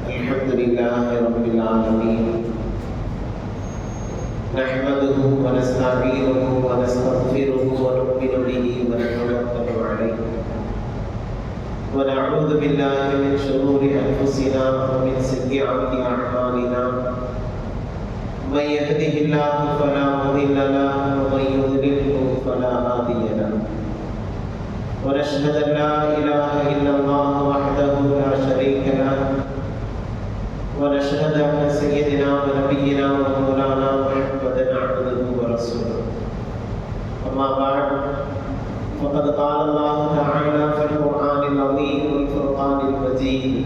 الحمد لله رب العالمين نحمده ونستعينه ونستغفره ونؤمن به ونتوكل عليه ونعوذ بالله من شرور انفسنا ومن سيئات اعمالنا من يهده الله فلا مضل له ومن يضلله فلا هادي له ونشهد ان لا اله الا الله وحده لا شريك له ونشهد أن سيدنا ونبينا ومولانا محمدا عبده ورسوله أما بعد فقد قال الله تعالى في القرآن العظيم والفرقان المجيد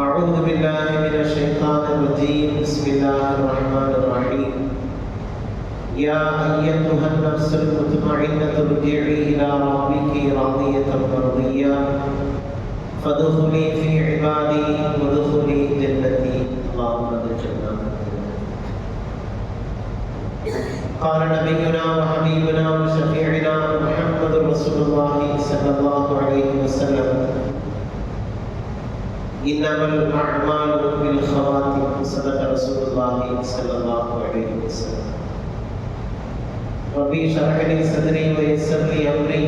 أعوذ بالله من الشيطان الرجيم بسم الله الرحمن الرحيم يا أيتها النفس المطمئنة ارجعي إلى ربك راضية مرضية فادخلي في عبادي وادخلي جنتي اللهم ادخلنا. قال نبينا وحبيبنا وشفيعنا محمد رسول الله صلى الله عليه وسلم إنما الأعمال بالخواتيم صدق رسول الله صلى الله عليه وسلم. ربي اشرح لي صدري ويسر لي أمري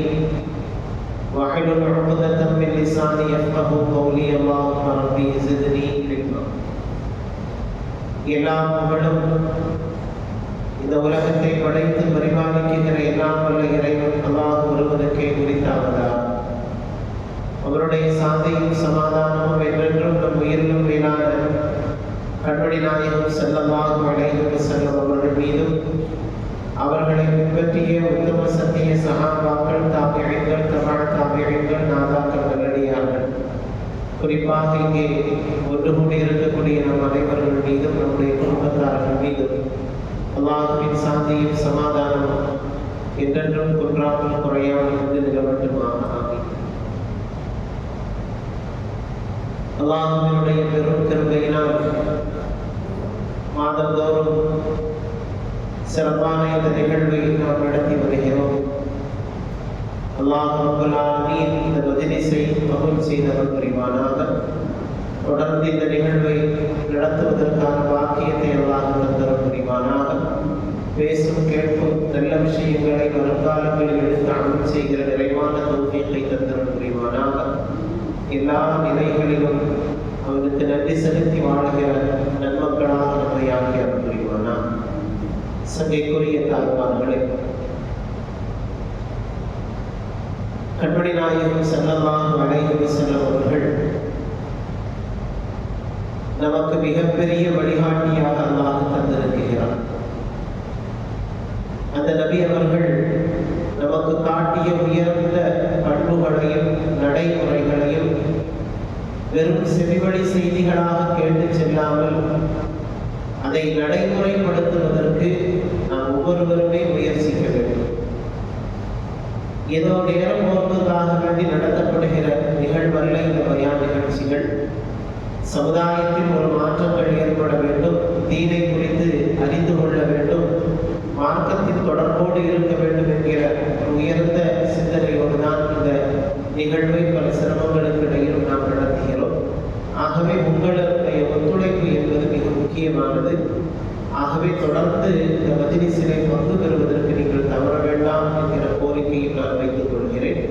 واحلل عقدة من لساني يفقهوا قولي اللهم ربي زدني علما. எல்லா புகழும் இந்த உலகத்தை படைத்து பரிபாலிக்கின்ற எல்லாம் வல்ல இறைவன் அல்லாஹ் ஒருவனுக்கே உரித்தாவதா. அவருடைய சாந்தியும் சமாதானமும் என்றென்றும் நம் உயிரிலும் மேலான கண்மணி நாயகம் ஸல்லல்லாஹு அலைஹி வஸல்லம் அவர்கள் மீதும் அவர்களை பின்பற்றிய உத்தம சத்திய சஹாபாக்கள் தாபிஈன்கள் தாபிஈன்கள் நாதாக்கள் நல்லடியார்கள் குறிப்பாக இங்கே ஒன்று கூடி இருக்கக்கூடிய நம் அனைவர்கள் மீதும் நம்முடைய குடும்பத்தார்கள் மீதும் அல்லாஹ்வின் சாந்தியும் சமாதானமும் என்றென்றும் குன்றாமல் குறையாமல் இருந்து நிலவட்டுமாக ஆமீன். அல்லாஹ்வினுடைய பெரும் கிருபையினால் மாதந்தோறும் சிறப்பான இந்த நிகழ்வை நாம் நடத்தி வருகிறோம். அல்லாஹ் ரப்பல் ஆலமீன் இந்த மஜ்லிஸை கபூல் செய்தவர் புரிவானாக. தொடர்ந்து இந்த நிகழ்வை நடத்துவதற்கான பாக்கியத்தை அல்லாஹ் தந்தவர் புரிவானாக. பேசும் கேட்கும் நல்ல விஷயங்களை வருங்காலங்களில் எடுத்து அமல் செய்கிற நிறைவான தௌஃபீகை தந்தவர் புரிவானாக. எல்லா நிலைகளிலும் அவருக்கு நன்றி செலுத்தி வாழ்கிற நன்மக்களாக நம்மை ஆக்கியவர் புரிவானாக. சங்கைக்குரிய தாய்மார்களே, கண்மணி நாயகம் ஸல்லல்லாஹு அலைஹி வஸல்லம் அவர்கள் நமக்கு மிகப்பெரிய வழிகாட்டியாக அல்லாஹ் தந்திருக்கிறார். அந்த நபி அவர்கள் நமக்கு காட்டிய உயர்ந்த பண்புகளையும் நடைமுறைகளையும் வெறும் செவிவழி செய்திகளாக கேட்டு செல்லாமல் அதை நடைமுறைப்படுத்துவதற்கு நாம் ஒவ்வொருவருமே முயற்சிக்க வேண்டும். ஏதோ நேரம் போக்குக்காக வேண்டி நடத்தப்படுகிற நிகழ்வல்ல இந்த பயான் நிகழ்ச்சிகள். சமுதாயத்தில் ஒரு மாற்றங்கள் ஏற்பட வேண்டும், தீனை குறித்து அறிந்து கொள்ள வேண்டும், மார்க்கத்தின் தொடர்போடு இருக்க வேண்டும் என்கிற ஒரு உயர்ந்த சிந்தனையோடு தான் இந்த நிகழ்வை பல சிரமங்களுக்கு இடையிலும் நாம் நடத்துகிறோம். ஆகவே உங்களுடைய ஒத்துழைப்பு என்பது மிக முக்கியமானது. ஆகவே தொடர்ந்து இந்த மஜ்லிஸிலே பங்கு பெறுவதற்கு நீங்கள் தவற வேண்டாம் என்கிற கோரிக்கையை நான் வைத்துக் கொள்கிறேன்.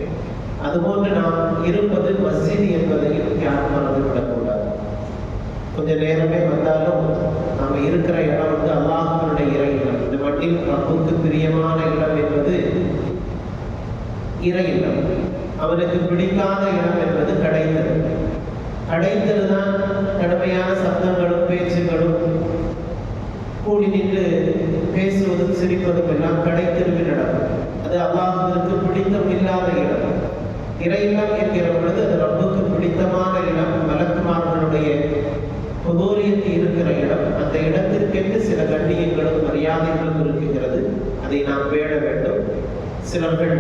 அதுபோன்று நாம் இருப்பது மஸ்ஜித் என்பதையும் யாரும் மறந்துவிடக்கூடாது. கொஞ்ச நேரமே வந்தாலும் நாம் இருக்கிற இடம் வந்து அல்லாஹ்வுடைய இறை இல்லம். இந்த மண்ணில் ரப்புக்கு பிரியமான இடம் என்பது இறை இல்லம். அவனுக்கு பிடிக்காத இடம் என்பது கடைத்தல். கடைத்தல் தான் கடுமையான சப்தங்களும் பேச்சுகளும் கூடி நின்று பேசுவதும் சிரிப்பதும் எல்லாம் கடைத்தெருவில் நடக்கும். அது அல்லாஹ்விற்கு பிடித்தம் இல்லாத இடம். இறை இல்லம் என்கிற பொழுது அது ரப்புக்கு பிடித்தமான இடம், மலக்குமார்களுடைய புதூரியத்து இருக்கிற இடம். அந்த இடத்திற்கென்று சில கண்ணியங்களும் மரியாதைகளும் இருக்குகிறது. அதை நாம் பேண வேண்டும். சிலர்கள்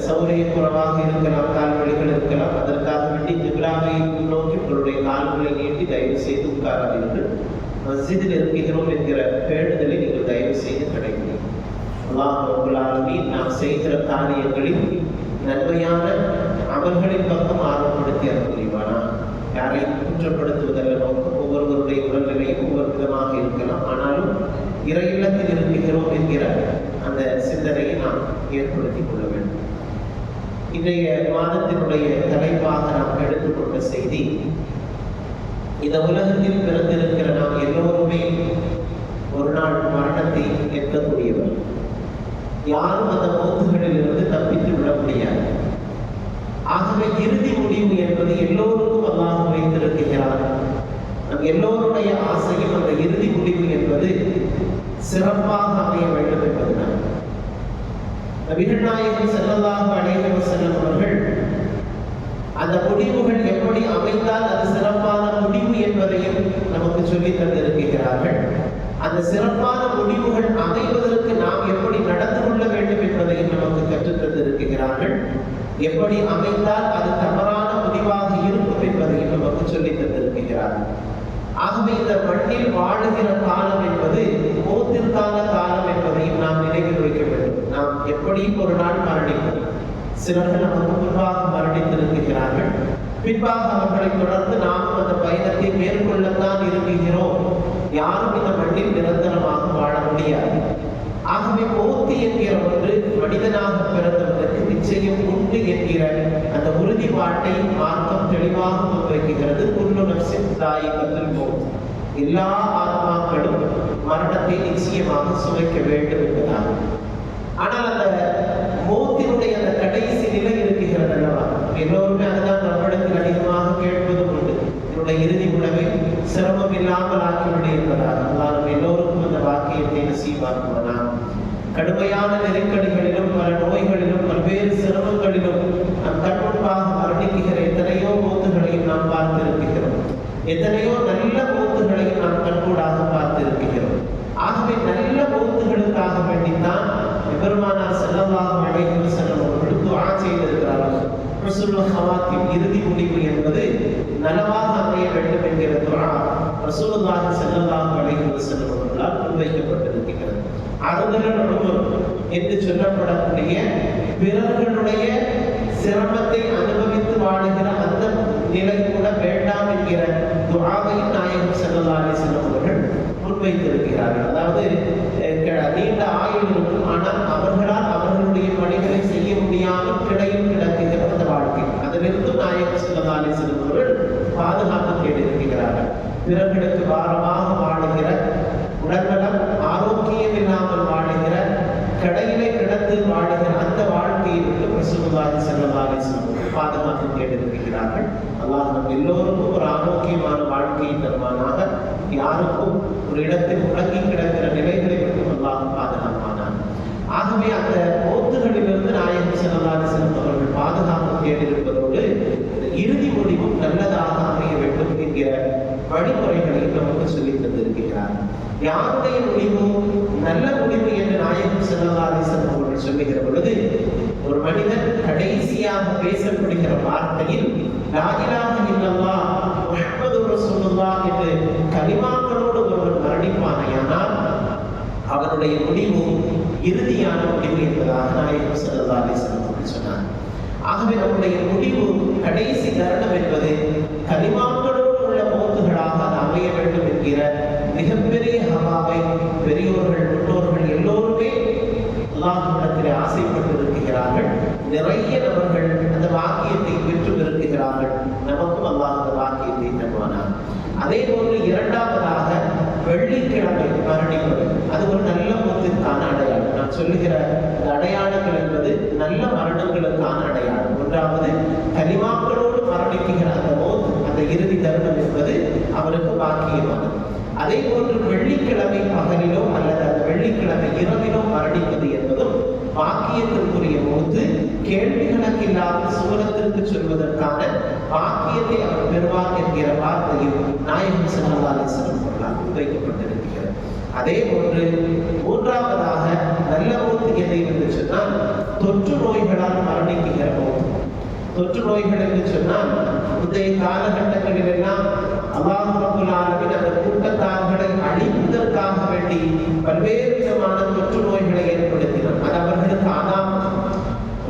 சௌரிய குறைவாக இருக்கலாம், கால்வழிகள் இருக்கலாம். அதற்காக வேண்டி கிப்லாவை நோக்கி உங்களுடைய கால்களை நீட்டி தயவு செய்து உட்காராதீர்கள். மஸ்ஜிதில் இருக்கிறோம் என்கிற பேணுதலை நீங்கள் தயவு செய்து கடைபிடிக்கும். அல்லாஹ் ரப்பல் ஆலமீன் நாம் செய்கிற காரியங்களில் நன்மையான அமல்களின் பக்கம் ஆர்வப்படுத்தி அனுப்புவானா. யாரையும் குற்றப்படுத்துவதல்ல நோக்கம். ஒவ்வொருவருடைய உடல்நிலையும் ஒவ்வொரு விதமாக இருக்கலாம். ஆனாலும் இறை இல்லத்தில் இருக்கிறோம் என்கிற அந்த சிந்தனையை நாம் ஏற்படுத்திக் கொள்ள வேண்டும். இன்றைய மாதத்தினுடைய தலைப்பாக நாம் எடுத்துக்கொண்ட செய்தி, இந்த உலகத்தில் பிறந்திருக்கிற நாம் எல்லோருமே ஒரு நாள் மரணத்தை ஏற்கக்கூடியவர். யாரும் அந்த மௌத்துகளில் இருந்து தப்பித்து விட முடியாது. ஆகவே இறுதி முடிவு என்பது எல்லோருக்கும் அல்லாஹ் வைத்திருக்கிறார். நம் எல்லோருடைய ஆசையும் அந்த இறுதி முடிவு என்பது சிறப்பாக அமைய வேண்டும் என்பதுதான். நபிகள் நாயகம் ஸல்லல்லாஹு அலைஹி வஸல்லம் அவர்கள் அந்த முடிவுகள் எப்படி அமைந்தால் அது சிறப்பான முடிவு என்பதையும் நமக்கு சொல்லித் தந்திருக்கிறார்கள். அந்த சிறப்பான முடிவுகள் அமைவதற்கு நாம் எப்படி நடந்து கொள்ள வேண்டும் என்பதையும் நமக்கு கற்றுத் தந்திருக்கிறார்கள். எப்படி அமைந்தால் அது தவறான முடிவாக இருக்கும் என்பதையும் நமக்கு சொல்லித் தந்திருக்கிறார்கள். ஆகவே இந்த மண்ணில் வாழுகிற காலம் என்பது மௌத்திற்கான காலம் என்பதையும் நாம் நினைவில் வைக்க வேண்டும். நாம் எப்படியும் ஒரு நாள் மரணிப்போம். சிலர்கள் நமக்கு முன்பாக மரணித்திருக்கிறார்கள். பின்பாக அவர்களை தொடர்ந்து நாம் அந்த பயணத்தை மேற்கொள்ளத்தான் இருக்கிறோம். யாரும் இந்த மண்ணில் நிரந்தரமாக வாழ முடியாது. ஆகவே மௌத்து என்கிற ஒன்று மனிதனாக பிறந்தவதற்கு நிச்சயம் உண்டு என்கிற அந்த உறுதிப்பாட்டை மார்க்கம் தெளிவாக முன்வைக்கிறது. குல்லு நஃப்ஸின் ஸாயிகத்துல் மௌத், எல்லா ஆத்மாக்களும் மரணத்தை நிச்சயமாக சுவைக்க வேண்டும் என்பதாகும். ஆனால் அந்த மௌத்தினுடைய அந்த கடைசி நிலை இருக்கிறது அல்லவா, எல்லோருமே அதுதான் நம்மிடத்தில் அதிகமாக கேட்பதும் உண்டு. என்னுடைய இறுதி உணவை சிரமம் இல்லாமல் ஆக்கிவிடு என்பதாக. அல்லாஹ் நம்ம எல்லோருக்கும் அந்த வாக்கியத்தை நசீபாக்குவானா. கடுமையான நெருக்கடிகளிலும் பல நோய்களிலும் பல்வேறு சிரமங்களிலும் நம் கண்முன்பாக மரணிக்குகிற எத்தனையோ மௌத்துகளையும் நாம் பார்த்திருக்கிறோம். எத்தனையோ நல்ல மௌத்துகளையும் நாம் கண்கூடாக பார்த்திருக்கிறோம். ஆகவே நல்ல மௌத்துகளுக்காக வேண்டித்தான் பெருமானார் ஸல்லல்லாஹு அலைஹி வஸல்லம் அவர்கள் துஆ செய்திருக்கிறார்கள். ரசூலுல்லாஹ் ஹவாத்தின் இறுதி முடிவு என்பது நலவாக அமைய வேண்டும் என்கிற துஆ ரசூலுல்லாஹ் ஸல்லல்லாஹு அலைஹி வஸல்லம் அவர்களால் முன்வைக்கப்பட்டிருக்கிறது. அறுதல் என்று சொல்லப்படக்கூடிய பிறர்களுடைய சிரமத்தை அனுபவித்து வாழுகிற அந்த நிலை கூட வேண்டாம் என்கிற துஆவையும் நாயகம் ஸல்லல்லாஹு அலைஹி வஸல்லம் அவர்கள் முன்வைத்திருக்கிறார்கள். அதாவது நீண்ட ஆயுள் இருக்கும், ஆனால் அவர்களால் அவர்களுடைய பணிகளை செய்ய முடியாமல் கிடையும் கிடக்குகிற அந்த வாழ்க்கை, அதிலிருந்து நாயகம் ஸல்லல்லாஹு அலைஹி வஸல்லம் அவர்கள் பாதுகாப்பு கேட்டிருக்கிறார்கள். பிறர்களுக்கு பாரமாக வாழுகிற, உடல்நலம் ஆரோக்கியம் இல்லாமல் வாழுகிற, கடையிலே கிடந்து வாழுகிற அந்த வாழ்க்கையை விட்டு ரசூலுல்லாஹி ஸல்லல்லாஹு அலைஹி வஸல்லம் பாதுகாப்பு கேட்டிருக்கிறார்கள். அல்லாஹ் நம் எல்லோருக்கும் ஒரு ஆரோக்கியமான வாழ்க்கையை தருவானாக. யாருக்கும் ஒரு இடத்தில் முடங்கி கிடக்கிற நிலைகளை விட்டு அல்லாஹ் பாதுகாப்பானார். ஆகவே அந்த மௌத்துகளிலிருந்து நாயகம் ஸல்லல்லாஹு அலைஹி வஸல்லம் அவர்கள் பாதுகாப்பு கேட்டிருப்பதோடு இறுதி முடிவும் நல்லதாக அமைய வேண்டும் என்கிற வழிமுறைகளை நமக்கு சொல்லித் தந்திருக்கிறார். யாருடைய முடிவு நல்ல முடிவு என்று நாயகம் ஸல்லல்லாஹு அலைஹி வஸல்லம் அவர்கள் சொல்லுகிற பொழுது, ஒரு மனிதன் கடைசியாக பேசப்படுகிற வார்த்தையில் லா இலாஹ இல்லல்லாஹ் முஹம்மதுர் ரசூலுல்லாஹ் என்று கலிமாக்களோடு ஒருவன் மரணிப்பானானால் அவனுடைய முடிவு இறுதியான முடிவு என்பதாக நாயகம் ஸல்லல்லாஹு அலைஹி வஸல்லம் அவர்கள் சொன்னார். ஆகவே நம்முடைய முடிவு கடைசி தருணம் என்பது கலிமாக்களோடு உள்ள மௌத்துகளாக அது அமைய வேண்டும் என்கிற மிகப்பெரிய ஹவாவை பெரியோர்கள் முன்னோர்கள் எல்லோருமே அல்லாஹ்விடத்திலே ஆசைப்பட்டு இருக்கிறார்கள். நிறைய நபர்கள் அந்த வாக்கியத்தை பெற்று இருக்கிறார்கள். நமக்கும் அல்லாஹ் அந்த வாக்கியத்தை தருவானார். அதே போன்று இரண்டாவதாக வெள்ளிக்கிழமை மரணிப்பது அது ஒரு நல்ல மௌத்திற்கான அடையாளம். நான் சொல்லுகிற இந்த அடையாளங்கள் என்பது நல்ல மரணங்களுக்கான அடையாளம். ஒன்றாவது கலிமாக்களோடு மரணிக்குகிற அந்த மௌத், அந்த இறுதி தருணம் என்பது அவருக்கு பாக்கியமானது. அதே போன்று வெள்ளிக்கிழமை பகலிலோ அல்லது அந்த வெள்ளிக்கிழமை இரவிலோ மரணிப்பது என்பதும் பாக்கியத்திற்குரிய போது கேள்வி கணக்கில்லாத சுவனத்திற்கு சொல்வதற்கான பாக்கியத்தை அவர் பெறுவார் என்கிற வார்த்தையும் நாயகம் ஸல்லல்லாஹு அலைஹி வஸல்லம் முன்வைக்கப்பட்டிருக்கிறது. அதே போன்று மூன்றாவதாக நல்ல மௌத் எதை என்று சொன்னால் தொற்று நோய்களால் மரணிக்குகிற மௌத். தொற்று நோய்கள் என்று சொன்னால் முந்தைய காலகட்டங்களில் எல்லாம் அல்லாஹ் ரப்பல் ஆலமீன் அந்த கூட்டத்தார்களை அழிப்பதற்காக வேண்டி பல்வேறு விதமான தொற்று நோய்களை ஏற்படுத்தினார். அது அவர்களுக்கு ஆதாம்.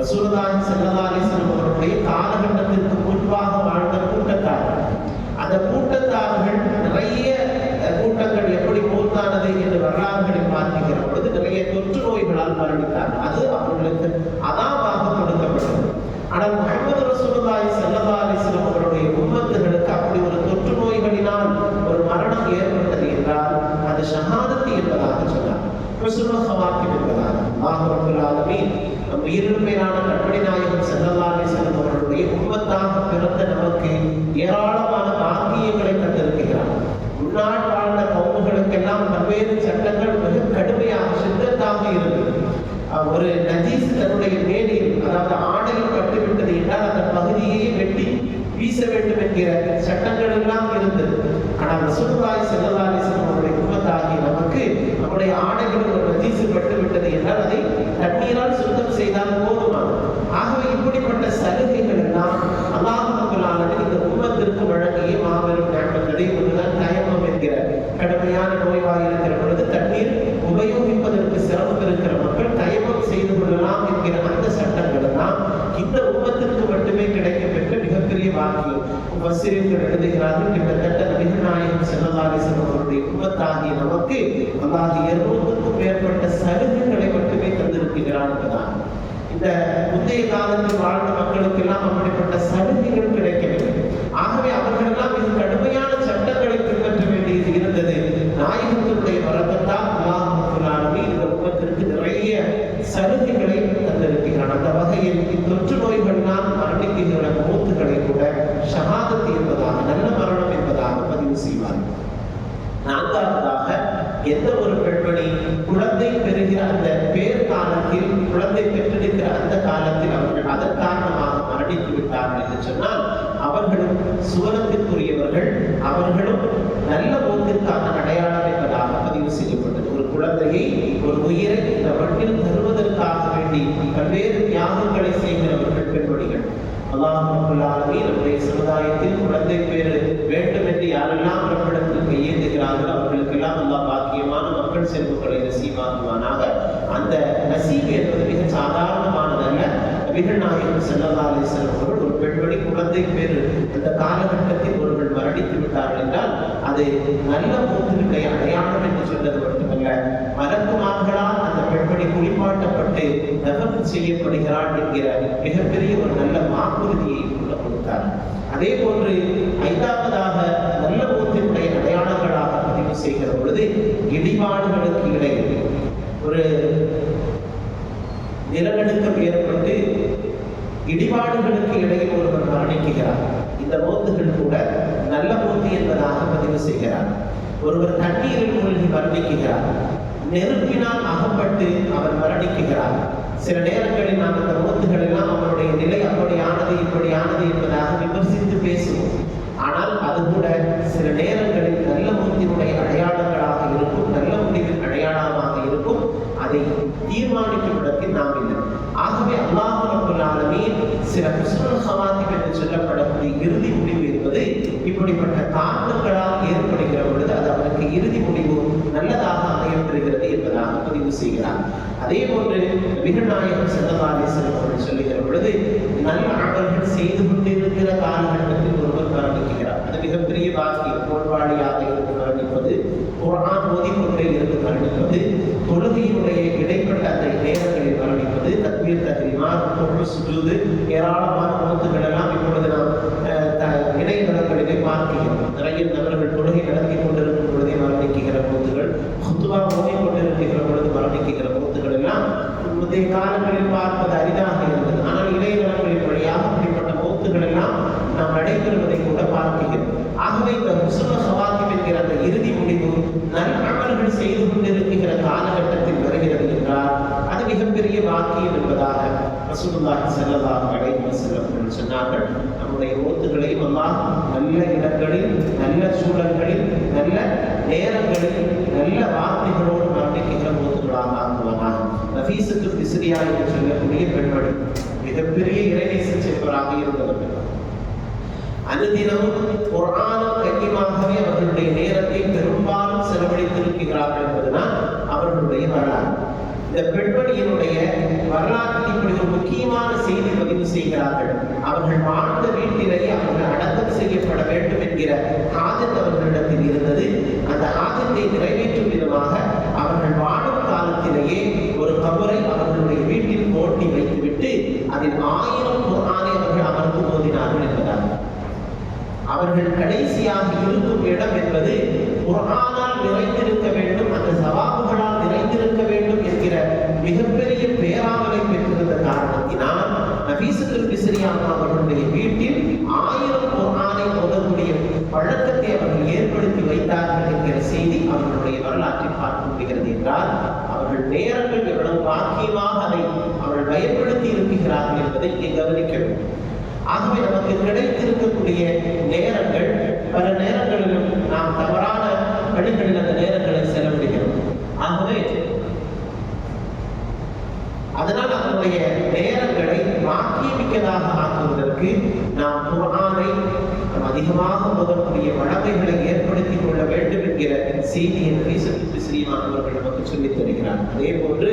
ரசூலுல்லாஹி ஸல்லல்லாஹு அலைஹி வஸல்லம் அவர்களுடைய காலகட்டத்திற்கு முன்பாக வாழ்ந்த கூட்டத்தார்கள், அந்த கூட்டத்தார்கள் நிறைய கூட்டங்கள் எப்படி மூத்தானது என்று வரலாறுகளில் பார்க்கிற பொழுது நிறைய தொற்று நோய்களால் மரணித்தார். அது அவர்களுக்கு அதாபாக கொடுக்கப்பட்டது. ஆனால் முஹம்மது ரசூலுல்லாஹி ஸல்லல்லாஹு அலைஹி வஸல்லம் அவருடைய உம்மத்துகளுக்கு அப்படி ஒரு தொற்று நோய்களினால் ஒரு மரணம் ஏற்பட்டது என்றால் அது ஷஹாதத் என்பதாக சொன்னார். ஹுஸ்னுல் ஹவாத்திம் என்பதாக. அல்லாஹ் ரப்பல் ஆலமீன் நம் உயிரினும் மேலான கண்மணி நாயகம் ஸல்லல்லாஹு அலைஹி வஸல்லம் அவருடைய உம்மத்தாக பிறந்த நமக்கு ஏராளமான பாக்கியங்களை தந்திருக்கிறார். முன்னாள் வாழ்ந்த கவுமுகளுக்கெல்லாம் பல்வேறு சட்டங்கள் மிக கடுமையாக சித்தத்தாக இருந்தது. ஒரு நஜீஸ் தன்னுடைய மேடையில், அதாவது ஆடையில் பட்டுவிட்டது என்றால் அந்த பகுதியை வெட்டி வீச வேண்டும் என்கிற சட்டங்கள் எல்லாம் இருந்தது. ஆனால் ரசூலுல்லாஹி ஸல்லல்லாஹு அலைஹி வஸல்லம் அவருடைய உம்மத்தாகிய நமக்கு நம்முடைய ஆடைகளில் ஒரு நஜீஸ் பட்டுவிட்டது என்றால் அதை தண்ணீரால் சுத்தம் செய்தால் போதுமானது. ஆகவே இப்படிப்பட்ட சலுகைகள் எல்லாம் அல்லாஹ் ரப்பல் ஆலமீன் இந்த உம்மத்திற்கு வழங்கிய மாபெரும் நியமத்தை ஒன்றுதான் தயம்மம் என்கிற கடுமையான நோய்வாய் இருக்கிற பொழுது தண்ணீர் உபயோகிப்பதற்கு சிரமம் இருக்கிற மக்கள் தயமம் செய்து கொள்ளலாம் என்கிற அந்த சட்டங்கள் எல்லாம் இந்த உம்மத்திற்கு மட்டுமே கிடைக்கப்பெற்ற மிகப்பெரிய வாக்கியம். முஃபஸ்ஸிரீன்கள் எழுதுகிறார்கள், கிட்டத்தட்ட நபிகள் நாயகம் ஸல்லல்லாஹு அலைஹி வஸல்லம் அவருடைய உம்மத்தாகிய நமக்கு அல்லாஹ் 200க்கும் மேற்பட்ட சலுகைகளை மட்டுமே தந்திருக்கிறார் என்பதான். இந்த முந்தைய காலத்தில் வாழ்ந்த மக்களுக்கெல்லாம் அப்படிப்பட்ட சலுகைகள் கிடைக்கவில்லை. ஆகவே அவர்களெல்லாம் மிக கடுமையான சட்டங்களை பின்பற்ற வேண்டியது இருந்தது. நாயகத்தினுடைய வரக்கத்தால் அல்லாஹ் ரப்பல் ஆலமீன் இந்த உம்மத்திற்கு நிறைய சலுகைகளை தந்திருக்கிறார். அந்த வகையில் தொற்று நோய்களினால் மரணிக்குகிற மௌத்துகளை கூட ஷஹாதத் என்பதாக, நல்ல மரணம் என்பதாக பதிவு செய்வார். நான்காவதாக, எந்த ஒரு பெண்மணி குழந்தை பெறுகிற அந்த பேர் காலத்தில், குழந்தை பெற்றெடுக்கிற அந்த காலத்தில் அவர்கள் அதன் காரணமாக மரணித்து விட்டார்கள் என்று சொன்னால் அவர்களும் சுவனத்திற்குரியவர்கள், அவர்களும் நல்ல மௌத்திற்கான அடையாளம் என்பதாக பதிவு செய்யப்பட்டது. ஒரு குழந்தையை, ஒரு உயிரை இந்த மண்ணில் தருவதற்காக வேண்டி பல்வேறு தியாகங்களை செய்கிறவர்கள் பெண்மணிகள். அல்லாஹ் ரப்பல் ஆலமீன் நம்முடைய சமுதாயத்தில் குழந்தை பேரு வேண்டும் என்று யாரெல்லாம் நம்மிடத்தில் கையேந்துகிறார்கள் அவர்களுக்கெல்லாம் அல்லாஹ் பாக்கியமான மக்கள் செல்வங்களை நசீபாக்குவானாக. அந்த நசீப் என்பது மிக சாதாரணமானதல்ல. நபிகள் நாயகம் ஸல்லல்லாஹு அலைஹி வஸல்லம் அவர்கள் ஒரு பெண்மணி குழந்தை பேரு அந்த காலகட்டத்தில் ஒருவர் மரணித்து விட்டார்கள் என்றால் அது நல்ல மௌத்தினுடைய அடையாளம் என்று சொன்னது மட்டுமல்ல, மலக்குமார்களால் அந்த பெண்மணி குளிப்பாட்டப்பட்டு தகவல் செய்யப்படுகிறாள் என்கிற மிகப்பெரிய ஒரு நல்ல வாக்குறுதியை கொடுத்தார். அதே போன்று ஐந்தாவதாக நல்ல மௌத்தினுடைய அடையாளங்களாக பதிவு செய்கிற பொழுது இடிபாடுகளுக்கு இடையில் ஒரு நிலநடுக்கம் ஏற்பட்டு இடிபாடுகளுக்கு இடையில் ஒருவர் மரணிக்கிறார். இந்த மௌத்துகள் கூட நல்ல மௌத்து என்பதாக பதிவு செய்கிறார். ஒருவர் தண்ணீரில் மூழ்கி மரணிக்கிறார். நெருப்பினால் அகப்பட்டு அவர் மரணிக்கிறார். சில நேரங்களில் நாம் அந்த மௌத்துகள் எல்லாம் அவருடைய நிலை அப்படியானது இப்படியானது என்பதாக விமர்சித்து பேசுவோம். ஆனால் அது கூட சில நேரங்களில் நல்ல மௌத்தினுடைய அடையாளங்களாக இருக்கும், நல்ல முடிவின் அடையாளமாக இருக்கும். அதை தீர்மானிக்கும் இடத்தில் நாம் இல்லை. ஆகவே அல்லாஹ் ரப்பல் ஆலமீன் சில ஹுஸ்னுல் ஹவாத்திம் என்று சொல்லப்படக்கூடிய இறுதி முடிவு என்பது இப்படிப்பட்ட காரணங்களால் ஏற்படுகிற பொழுது அது அவருக்கு இறுதி முடிவு நல்லதாக அமையப்பெறுகிறது என்பதாக பதிவு செய்கிறார். அதே போன்று நபிகள் நாயகம் ஸல்லல்லாஹு அலைஹி வஸல்லம் அவர்கள் சொல்லுகிற பொழுது என்பது நல்ல அமல்கள் செய்து கொண்டிருக்கிற காலகட்டத்தில் ஒருவர் மரணிக்கிறார். அது மிகப்பெரிய பாக்கியம். கோட்பாடியாக இருந்து மரணிப்பது, குர்ஆன் ஓதிக்கொண்டே இருந்து மரணிப்பது, தொழுகையினுடைய இடைப்பட்ட அந்த நேரங்களில் மரணிப்பது, தக்பீர் தஹ்ரீமா, ருக்கூ, சுஜூது, ஏராளமான மௌத்துகள் எல்லாம் இப்பொழுது நாம் இணையதளங்களிலே பார்க்கிறோம். நிறைய நபர்கள் தொழுகை நடத்தி கொண்டிருக்கும் பொழுதே மரணிக்கிற மௌத்துகள், குத்துபா ஓதிக்கொண்டிருக்கிற பொழுது மரணிக்கிற மௌத்துகள் எல்லாம் முந்தைய காலங்களில் பார்ப்பது அரிதாக இருந்தது. ஆனால் இணையதளங்களின் வழியாக அப்படிப்பட்ட மௌத்துகள் எல்லாம் நாம் நடைபெறுவதை கூட பார்க்கிறோம். ஆகவே இந்த ஹுஸ்னுல் ஹவாத்திம் என்கிற அந்த இறுதி முடிவு நல்ல அமல்கள் செய்து கொண்டிருக்கிற காலகட்டத்தில் வருகிறது என்றால் அது மிகப்பெரிய வாக்கியம் என்பதாக ரசூலுல்லாஹி ஸல்லல்லாஹு அலைஹி வஸல்லம் சொன்னார்கள். நம்முடைய மௌத்துகளையும் அல்லாஹ் நல்ல இடங்களில், நல்ல சூழல்களில், நல்ல நேரங்களில், நல்ல வார்த்தைகளோடு மரணிக்கிற மௌத்துகளாக ஆக்குவானாக. நஃபீஸத்துல் பிஸ்ரியா என்று சொல்லக்கூடிய பெண்மணி மிகப்பெரிய இறைநேச செல்வராக இருந்தவர்கள். அனுதினமும் குர்ஆனும் கலிமாகவே அவர்களுடைய நேரத்தை பெரும்பாலும் செலவழித்திருக்கிறார்கள் என்பதுதான் அவர்களுடைய வரலாறு. இந்த பெண்மணியினுடைய வரலாற்றில் இப்படி ஒரு முக்கியமான செய்தி பதிவு செய்கிறார்கள். அவர்கள் வாழ்ந்த வீட்டிலேயே அவர்கள் அடக்கம் செய்யப்பட வேண்டும் என்கிற ஆஜத் அவர்களிடத்தில் இருந்தது. அந்த ஆஜத்தை நிறைவேற்றும் விதமாக அவர்கள் வாழும் காலத்திலேயே ஒரு கபரை அவர்களுடைய வீட்டில் தோண்டி வைத்துவிட்டு அதில் 1000 குர்ஆனை அவர்கள் அமர்ந்து ஓதினார்கள் என்பதாகும். அவர்கள் கடைசியாக இருக்கும் இடம் என்பது குர்ஆனால் நிறைந்திருக்க வேண்டும், அந்த சவாபுகளால் நிறைந்திருக்க வேண்டும் என்கிற மிகப்பெரிய பேராவலை பெற்றிருந்த காரணத்தினால் நஃபீஸத்துல் பிஸ்ரியா அவர்களுடைய வீட்டில் 1000 குர்ஆனை ஓதக்கூடிய பழக்கத்தை அவர்கள் ஏற்படுத்தி வைத்தார்கள் என்கிற செய்தி அவர்களுடைய வரலாற்றில் பார்க்க முடிகிறது. என்றால் அவர்கள் நேரங்கள் எவ்வளவு பாக்கியமாக அதை அவர்கள் பயன்படுத்தி இருக்கிறார்கள் என்பதை இங்கே கவனிக்க வேண்டும். ஆகவே நமக்கு கிடைத்திருக்கக்கூடிய நேரங்கள் பல நேரங்களிலும் நாம் தவறான வழிகளில் அந்த நேரங்களை செலவிடுகிறோம். ஆகவே அதனால் நம்முடைய நேரங்களை மாற்றியமிக்கதாக ஆக்குவதற்கு நாம் குர்ஆனை அதிகமாக ஓதக்கூடிய வழமைகளை ஏற்படுத்திக் கொள்ள வேண்டும் என்கிற செய்தியை நஃபீஸத்துல் பிஸ்ரியா அவர்கள் நமக்கு சொல்லித் தருகிறார். அதே போன்று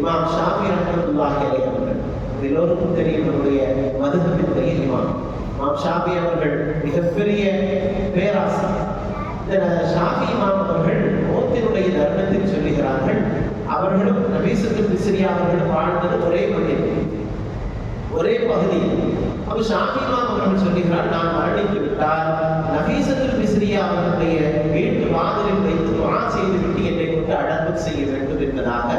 இமாம் ஷாஃபி ரஹ்மத்துல்லாஹி அலைஹி அவர்கள் எல்லோருக்கும் தெரியும், நம்முடைய மதுஹபினுடைய இமாம் ஷாஃபி அவர்கள் மிகப்பெரிய பேராசிரியர். இந்த ஷாஃபி இமாம் அவர்கள் மௌத்தினுடைய தருணத்தில் சொல்லுகிறார்கள், அவர்களும் நஃபீஸத்துல் பிஸ்ரியா அவர்களும் வாழ்ந்தது ஒரே மண்ணில், ஒரே பகுதியில். அப்ப ஷாஃபி இமாம் அவர்கள் சொல்லுகிறார், நான் மரணித்து விட்டால் நஃபீஸத்துல் பிஸ்ரியா அவர்களுடைய வீட்டு வாதிலில் வைத்து துஆ செய்துவிட்டு என்னை கொண்டு அடக்கம் செய்ய வேண்டும் என்பதாக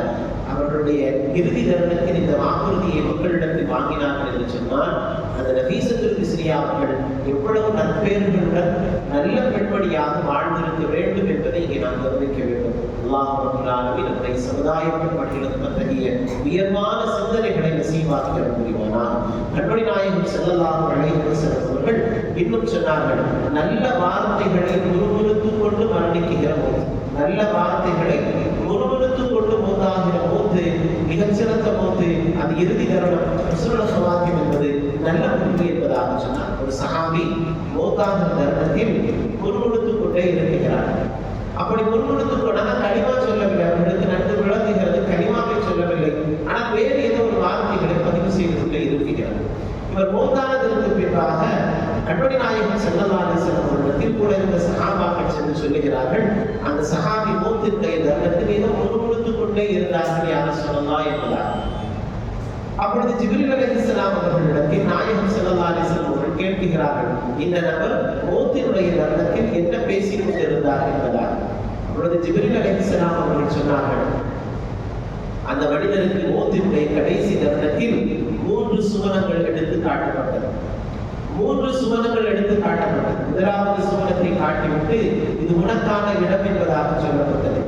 அவர்களுடைய இறுதி தருணத்தில் இந்த வாக்குறுதியை மக்களிடத்தில் வாங்கினார்கள் என்று சொன்னால் அந்த நஃபீஸத்துல் பிஸ்ரியா அவர்கள் எவ்வளவு நற்பெயர்களுடன் நல்ல பெண்மணியாக வாழ்ந்திருக்க வேண்டும் என்பதை இங்கே நாம் கவனிக்க வேண்டும். அல்லாஹ் ரப்பல் ஆலமீன் நம்முடைய சமுதாயத்தின் மட்டிலும் அத்தகைய உயர்வான சிந்தனைகளை நசீபாக்கிற புரிவானாக. கண்மணி நாயகம் ஸல்லல்லாஹு அலைஹி வஸல்லம் அவர்கள் இன்னும் சொன்னார்கள், நல்ல வார்த்தைகளை முறுமுறுத்துக் கொண்டு மரணிக்கிற போது, நல்ல வார்த்தைகளை முறுமுறுத்துக் கொண்டு மூத்தாகிற மூத்து மிகச்சிறந்த மூத்து, அது இறுதி தருணம் ஹுஸ்னுல் ஹவாத்திம் என்பது நல்ல முடிவு என்பதாக சொன்னார். ஒரு சஹாபி மூத்தாகிற தருணத்தில் முறுமுறுத்துக் கொண்டே இருக்கிறார். அப்படி முறுமுறுத்துக் கொண்டால் கலிமா சொல்லவில்லை, அவர்களுக்கு நன்கு விளங்குகிறது, கலிமாவை சொல்லவில்லை, ஆனால் வேறு ஏதோ ஒரு வார்த்தைகளை பதிவு செய்து கொண்டே இருக்கிறார். இவர் மூத்தானதற்கு பின்பாக கண்மணி நாயகம் ஸல்லல்லாஹு அலைஹி வஸல்லம் அவர்களிடத்தில் கூட இருந்த சஹாபாக்கள் சென்று சொல்லுகிறார்கள், அந்த சஹாபி மூத்தினுடைய தருணத்தில் ஏதோ முறுமுறுத்துக் கொண்டே இருந்தார்கள் யா ரசூலல்லாஹ் என்பதாக. அப்பொழுது ஜிப்ரீல் அலைஹிஸ்ஸலாம் அவர்களிடத்தில் நாயகம் ஸல்லல்லாஹு அலைஹி வஸல்லம் அவர்கள் கேட்கிறார்கள், இந்த நபர் மூத்தினுடைய தருணத்தில் என்ன பேசிக் கொண்டிருந்தார் என்பதாக. அப்பொழுது ஜிப்ரீல் அலைஹிஸ்ஸலாம் அவர்கள் சொன்னார்கள், அந்த மனிதருக்கு மூத்தினுடைய கடைசி தருணத்தில் 3 சுவனங்கள் எடுத்து காட்டப்பட்டது. 3 சுவனங்கள் எடுத்து காட்டப்பட்டது. முதலாவது சுவனத்தை காட்டிவிட்டு இது உனக்கான இடம் என்பதாக சொல்லப்பட்டது.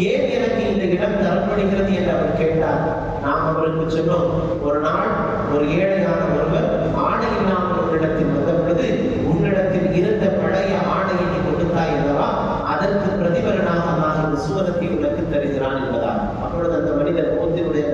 ஏன் எனக்கு இந்த இடம் தரப்படுகிறது என்று அவர் கேட்டார். நாம் அவருக்கு சொன்னோம், ஒரு நாள் ஒரு ஏழையான ஒருவர் ஆடை இல்லாமல் உன்னிடத்தில் வந்த பொழுது உன்னிடத்தில் இருந்த பழைய ஆடையை நீ கொடுத்தாய் அல்லவா, அதற்கு பிரதிபலனாக நான் இந்த சுவனத்தை உனக்கு தருகிறான் என்பதால். அப்பொழுது அந்த மனிதர் மூத்தினுடைய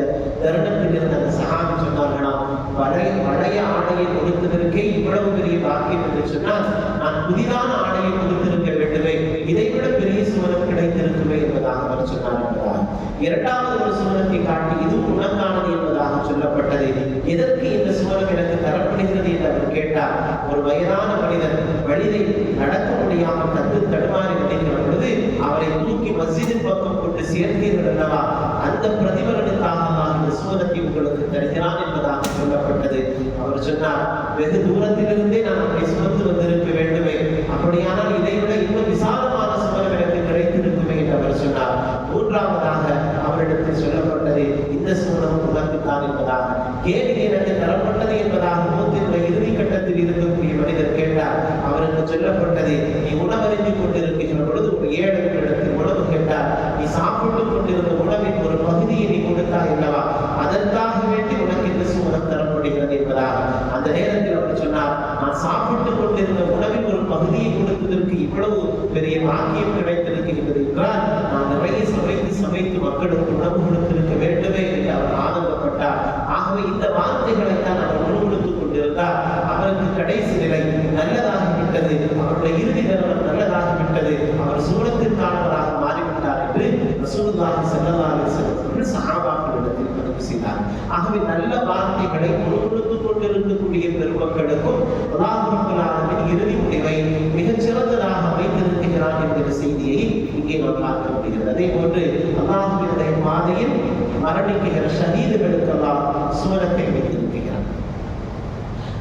தருணத்தில் இருந்த அந்த சஹாபி சொன்னார்களாம், பழைய ஆடையை கொடுத்ததற்கே இவ்வளவு பெரிய பாக்கியம் என்று சொன்னால் நான் புதிதான ஆடையை கொடுத்திருக்க வேண்டுமே, இதைவிட பெரிய சுவனம் கிடைத்திருக்குமே என்பதாக அவர் சொன்னார் என்பதாக. இரண்டாவது ஒரு சுவனத்தை காட்டி இதுவும் உனக்கானது என்பதாக சொல்லப்பட்டது. எதற்கு இந்த சுவனம் எனக்கு தரப்படுகிறது என்று அவர் கேட்டார். ஒரு வயதான மனிதன் வழியை நடக்க முடியாமல் தடுமாறி நினைக்கிற பொழுது அவரை தூக்கி மஸ்ஜிதின் பக்கம் கொண்டு சேர்த்தீர்கள் அல்லவா, அந்த பிரதிபலனுக்காக இந்த சுவனத்தை உங்களுக்கு தருகிறான் என்பதாக சொல்லப்பட்டது. அவர் சொன்னார், வெகு தூரத்திலிருந்தே நான் அவரை சுமந்து வந்திருக்க வேண்டுமே, அப்படியானால் இதைவிட இன்னும் விசாலமான சுவனம் எனக்கு கிடைத்திருக்குமே என்று அவர் சொன்னார். மூன்றாவதாக அவரிடத்தில் சொல்லப்பட்டது, இந்த சுவனம் உனக்குத்தான் என்பதாக. ஏன் இது எனக்கு தரப்பட்டது என்பதாக மூத்தினுடைய இறுதி கட்டத்தில் இருக்கக்கூடிய மனிதர் கேட்டார். அவருக்கு சொல்லப்பட்டது, நீ உணவருந்தி கொண்டிருக்கின்ற பொழுது ஒரு ஏழைகளிடத்தில் உணவு கேட்டார். நீ சாப்பிட்டுக் கொண்டிருந்த உணவின் ஒரு பகுதியை நீ கொடுத்தாய் அல்லவா, அதற்காக வேண்டி உனக்கு இந்த சுவனம் தரப்படுகிறது என்பதாக. அந்த நேரத்தில் அவர் சொன்னார், நான் சாப்பிட்டுக் கொண்டிருந்த உணவின் ஒரு பகுதியை கொடுப்பதற்கு இவ்வளவு பெரிய பாக்கியம் கிடைத்திருக்கிறது என்றால் நான் நிறைய சமைத்து மக்களுக்கு உணவு கொடுத்திருக்க வேண்டுமே என்று அவர் ஆனந்தப்பட்டார். ஆகவே இந்த வார்த்தைகளை தான் அவர் முழுவெடுத்துக் கொண்டிருந்தார். அவருக்கு கடைசி நிலை நல்லதாகிவிட்டது, அவருடைய இறுதி நிறுவனம் நல்லதாகிவிட்டது, அவர் சூரத்திற்கானவராக மாறிவிட்டார் என்று ரசூலுல்லாஹி ஸல்லல்லாஹு அலைஹி வஸல்லம் சஹாபாக்களிடத்தில் பதிவு செய்தார். ஆகவே நல்ல வார்த்தைகளை முழுவெடுத்துக் கொண்டிருக்கக்கூடிய பெருமக்களுக்கும் அல்லாஹ் ரப்பல் ஆலமீன் இறுதி முடிவை மிகச் சிறந்ததாக வைத்திருக்கிறார் என்கிற செய்தியை இங்கே நாம் பார்க்க முடிகிறது. அதே போன்று அல்லாஹ்வினுடைய பாதையில் மரணிக்கிற ஷஹீதுகளுக்கு அல்லாஹ் சுவனத்தை வைத்திருக்கிறார்.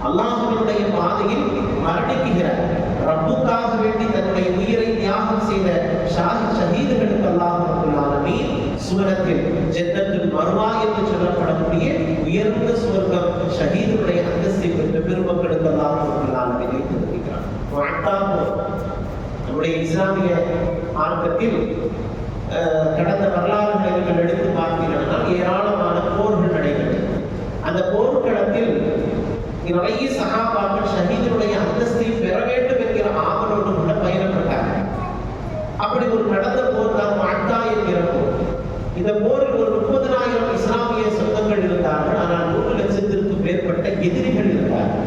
அல்லாஹ்வினுடைய பாதையில் மரணிக்கிற ரப்புக்காக வேண்டி தன்னுடைய உயிரை தியாகம் செய்த ஷஹீதுகளுக்கு அல்லாஹ் ரப்பல் ஆலமீன் சுவனத்தில் ஜன்னத்துல் மர்வா என்று சொல்லப்படக்கூடிய உயர்ந்த சுவர்க்கம் ஷஹீதுடைய அந்தஸ்தை பெற்ற பெருமக்களுக்கு அல்லாஹ் ரப்பல் ஆலமீன் வைத்திருக்கிறார். நம்முடைய இஸ்லாமிய மார்க்கத்தில் கடந்த வரலாறுகளை நீங்கள் எடுத்து பார்த்தீங்கன்னா ஏராளமான போர்கள் நடைபெற்றது. அந்த போர்க்களத்தில் நிறைய சஹாபாக்கள் ஷஹீதுடைய அந்தஸ்தை பெற வேண்டும் என்கிற ஆவலோடு கூட பயணப்பட்டார்கள். அப்படி ஒரு நடந்த போர் தான் மாட்டா என்கிற போர். இந்த போரில் ஒரு 30,000 இஸ்லாமிய சொந்தங்கள் இருந்தார்கள். ஆனால் 1 லட்சத்திற்கும் மேற்பட்ட எதிரிகள் இருந்தார்கள்.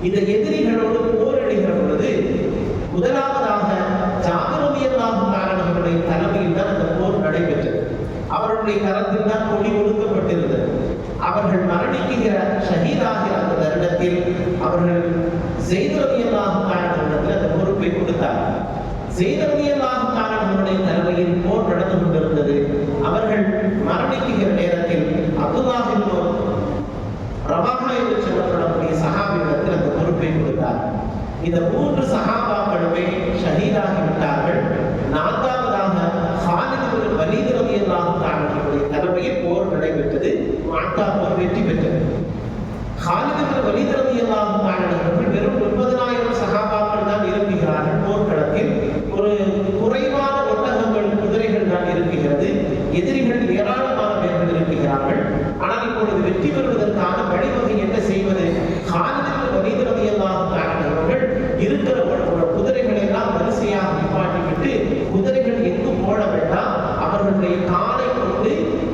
இந்த எதிரிகளோடு போரிடுகிற பொழுது முதலாவதாக ஜாபிர் ரலியல்லாஹு தஆலா அவர்களுடைய தலைமையில் தான் அந்த போர் நடைபெற்றது. அவருடைய கரத்தில் தான் கொடி ஒடுக்கப்பட்டிருந்தது. அவர்கள் மரணிக்கிற ஷஹீதாகிற அந்த தருணத்தில் அவர்கள் ஸெய்த் ரலியல்லாஹு தஆலா அவர்களுக்கு அந்த பொறுப்பை கொடுத்தார்கள். ஸெய்த் ரலியல்லாஹு தஆலா அவர்களுடைய தலைமையில் போர் நடந்து கொண்டிருந்தது. அவர்கள் மரணிக்கிற நேரத்தில் அப்துல்லாஹ் இப்னு ரவாஹா என்று சொல்லப்படக்கூடிய சஹாபியிடத்தில் அந்த பொறுப்பை கொடுத்தார். இந்த 3 சஹாபாக்களுமே ஷஹீதாகி விட்டார்கள். 4வதாக ஹாலித் இப்னு வலீத் ரலியல்லாஹு தஆலா அவர்களுடைய தலைமையில் போர் நடைபெற்றது. மாட்டா போர் வெற்றி பெற்றது. ஹாலித் இப்னு வலீத் ரலியல்லாஹு தஆலா அவர்கள் வெறும் 30,000 சஹாபாக்கள் தான் இருக்கிறார்கள். போர்க்களத்தில் ஒரு குறைவான ஒட்டகங்கள் குதிரைகள் தான் இருக்கிறது. எதிரிகள் ஏராளமான பேர்கள் இருக்கிறார்கள். ஆனால் இப்பொழுது வெற்றி பெறுவதற்கான வழிவகை என்ன செய்வது? ஹாலித் இப்னு வலீத் ரலியல்லாஹு தஆலா அவர்கள் இருக்கிற குதிரைகளை எல்லாம் வரிசையாக நிப்பாட்டிவிட்டு குதிரைகள் எங்கும் போட வேண்டாம், அவர்களுடைய காலை கொண்டு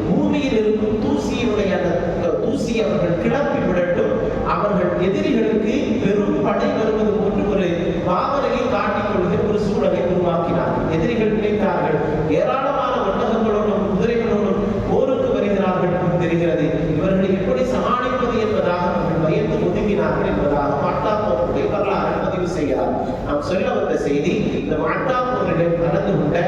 பூமியில் இருக்கும் தூசியினுடைய அந்த தூசி அவர்கள் கிளப்பி விடட்டும், அவர்கள் எதிரிகளுக்கு பெரும் படை வருவது போன்று ஒரு பாவனையை காட்டிக் கொள்கிற ஒரு சூழலை உருவாக்கினார்கள். எதிரிகள் நினைத்தார்கள், ஏராளமான ஒட்டகங்களோடும் குதிரைகளோடும் போருக்கு வருகிறார்கள் தெரிகிறது, இவர்களை எப்படி சமாளிப்பது என்பதாக அவர்கள் பயந்து ஒதுங்கினார்கள் என்பதாக மாட்டா போருடைய வரலாறு பதிவு செய்கிறார். நாம் சொல்ல வந்த செய்தி, இந்த மாட்டா போரில் கலந்து கொண்ட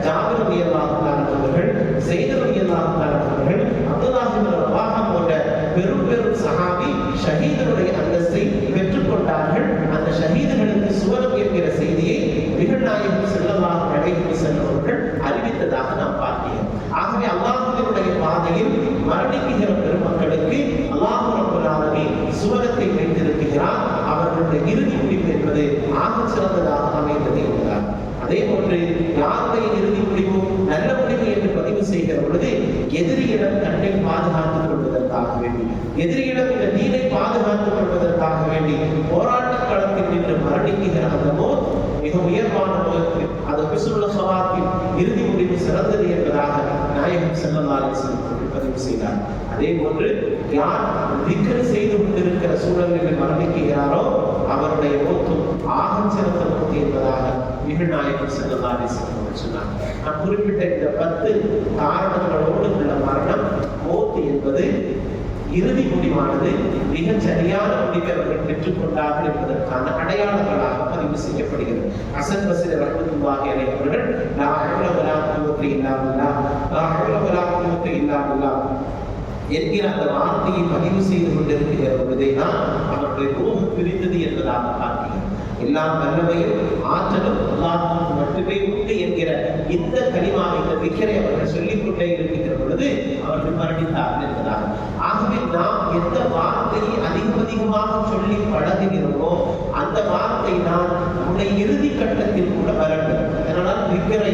ஜாபிர் ரலியல்லாஹு தஆலா அவர்கள், ஸெய்த் ரலியல்லாஹு தஆலா அவர்கள், அப்துல்லாஹ் இப்னு ரவாஹா போன்ற பெரும் பெரும் சஹாபி ஷஹீதுடைய அந்தஸ்தை பெற்றுக் கொண்டார்கள். அந்த ஷஹீதுகளுக்கு சுவனம் என்கிற செய்தியை நபிகள் நாயகம் ஸல்லல்லாஹு அலைஹி வஸல்லம் அவர்கள் அறிவித்ததாக நாம் பார்க்கிறோம். ஆகவே அல்லாஹ்வினுடைய பாதையில் மரணிக்கிற பெருமக்களுக்கு அல்லாஹ் ரப்பல் ஆலமீன் சுவனத்தை வைத்திருக்கிறார். அவர்களுடைய இறுதி முடிவு என்பது ஆகச் சிறந்ததாக அமைந்தது என்பதால் அதே போன்று யாருடைய இறுதி முடிவு நல்ல முடிவு என்று பதிவு செய்கிற பொழுது எதிரியிடம் தன்னை பாதுகாத்துக் கொள்வதற்காக வேண்டி, எதிரியிடம் இந்த தீனை பாதுகாத்துக் கொள்வதற்காக வேண்டி போராட்ட களத்தில் நின்று மரணிக்கிற அந்த மோத் மிக உயர்வான மோத்து, அது ஹுஸ்னுல் ஸவாத்தின் இறுதி முடிவு சிறந்தது என்பதாக நாயகம் ஸல்லல்லாஹு அலைஹி வஸல்லம் பதிவு செய்தார். அதே போன்று யார் திக்ர் செய்து கொண்டிருக்கிற சூழலில் மரணிக்கிறாரோ அவருடைய மோத்தும் ஆகச் சிறந்த மோத்து என்பதாக நாயகம் ஸல்லல்லாஹு அலைஹி வஸல்லம் சொன்னார். நான் குறிப்பிட்ட இந்த 10 காரணங்களோடு உள்ள மரணம் மோத்து என்பது இறுதி முடிவானது மிகச் சரியான முடிவை அவர்கள் பெற்றுக்கொண்டார்கள் என்பதற்கான அடையாளங்களாக பதிவு செய்யப்படுகிறது. ஹசன் பஸ்ரி ரஹ்மத்துல்லாஹி அலைஹி அவர்கள் லா ஹவ்ல வலா குவத்த இல்லா பில்லாஹ், லா ஹவ்ல வலா குவத்த இல்லா பில்லாஹ் என்கிற அந்த வார்த்தையை பதிவு செய்து கொண்டிருக்கிற பொழுதேதான் அவருடைய ரூஹ் பிரிந்தது என்பதாக பார்க்கிறோம். எல்லா வல்லமையும் ஆற்றலும் அல்லாஹ்வுக்கு மட்டுமே உண்டு என்கிற இந்த கலிமாவை, இந்த திக்ரை அவர்கள் சொல்லிக் கொண்டே இருக்கின்ற பொழுது அவர்கள் மரணித்தார்கள் என்பதாக. ஆகவே நாம் எந்த வார்த்தையை அதிகமாக சொல்லி பழகுகிறோமோ அந்த வார்த்தை தான் நம்முடைய இறுதி கட்டத்தில் கூட வரவேண்டும். அதனால் திக்ரை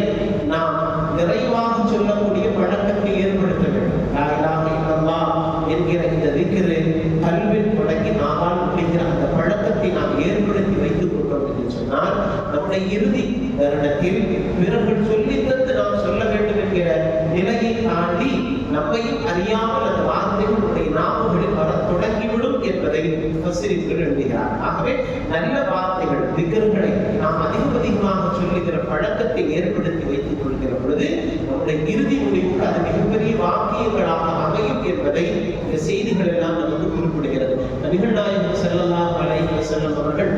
நாம் நிறைவாக சொல்லக்கூடிய பழக்கத்தை ஏற்படுத்த வேண்டும். லா இலாஹ இல்லல்லாஹ் என்கிற இந்த திக்ரை கல்வின் தொடங்கி நாமால் முடிகிற அந்த பழக்கத்தை நாம் ஏற்படுத்தி வைத்துக் கொண்டோம் என்று சொன்னால் நம்முடைய இறுதி தருணத்தில் பிறர்கள் சொல்லித்தந்து நாம் சொல்ல வேண்டும் என்கிற நிலையை தாண்டி நம்மையும் அறியாமல் அந்த வார்த்தைகளுடைய நாவுகளில் வர தொடங்கிவிடும் என்பதை முஃபஸ்ஸிரீன்கள் எழுதுகிறார். ஆகவே நல்ல வார்த்தைகள் திக்ர்களை நாம் அதிகமாக சொல்லுகிற பழக்கத்தை ஏற்படுத்தி வைத்துக் கொள்கிற பொழுது நம்முடைய இறுதி முடிவுக்கு அது மிகப்பெரிய வாக்கியங்களாக அமையும் என்பதை இந்த செய்திகள் எல்லாம் நமக்கு குறிப்பிடுகிறது. நபிகள் நாயகம் ஸல்லல்லாஹு அலைஹி வஸல்லம் அவர்கள்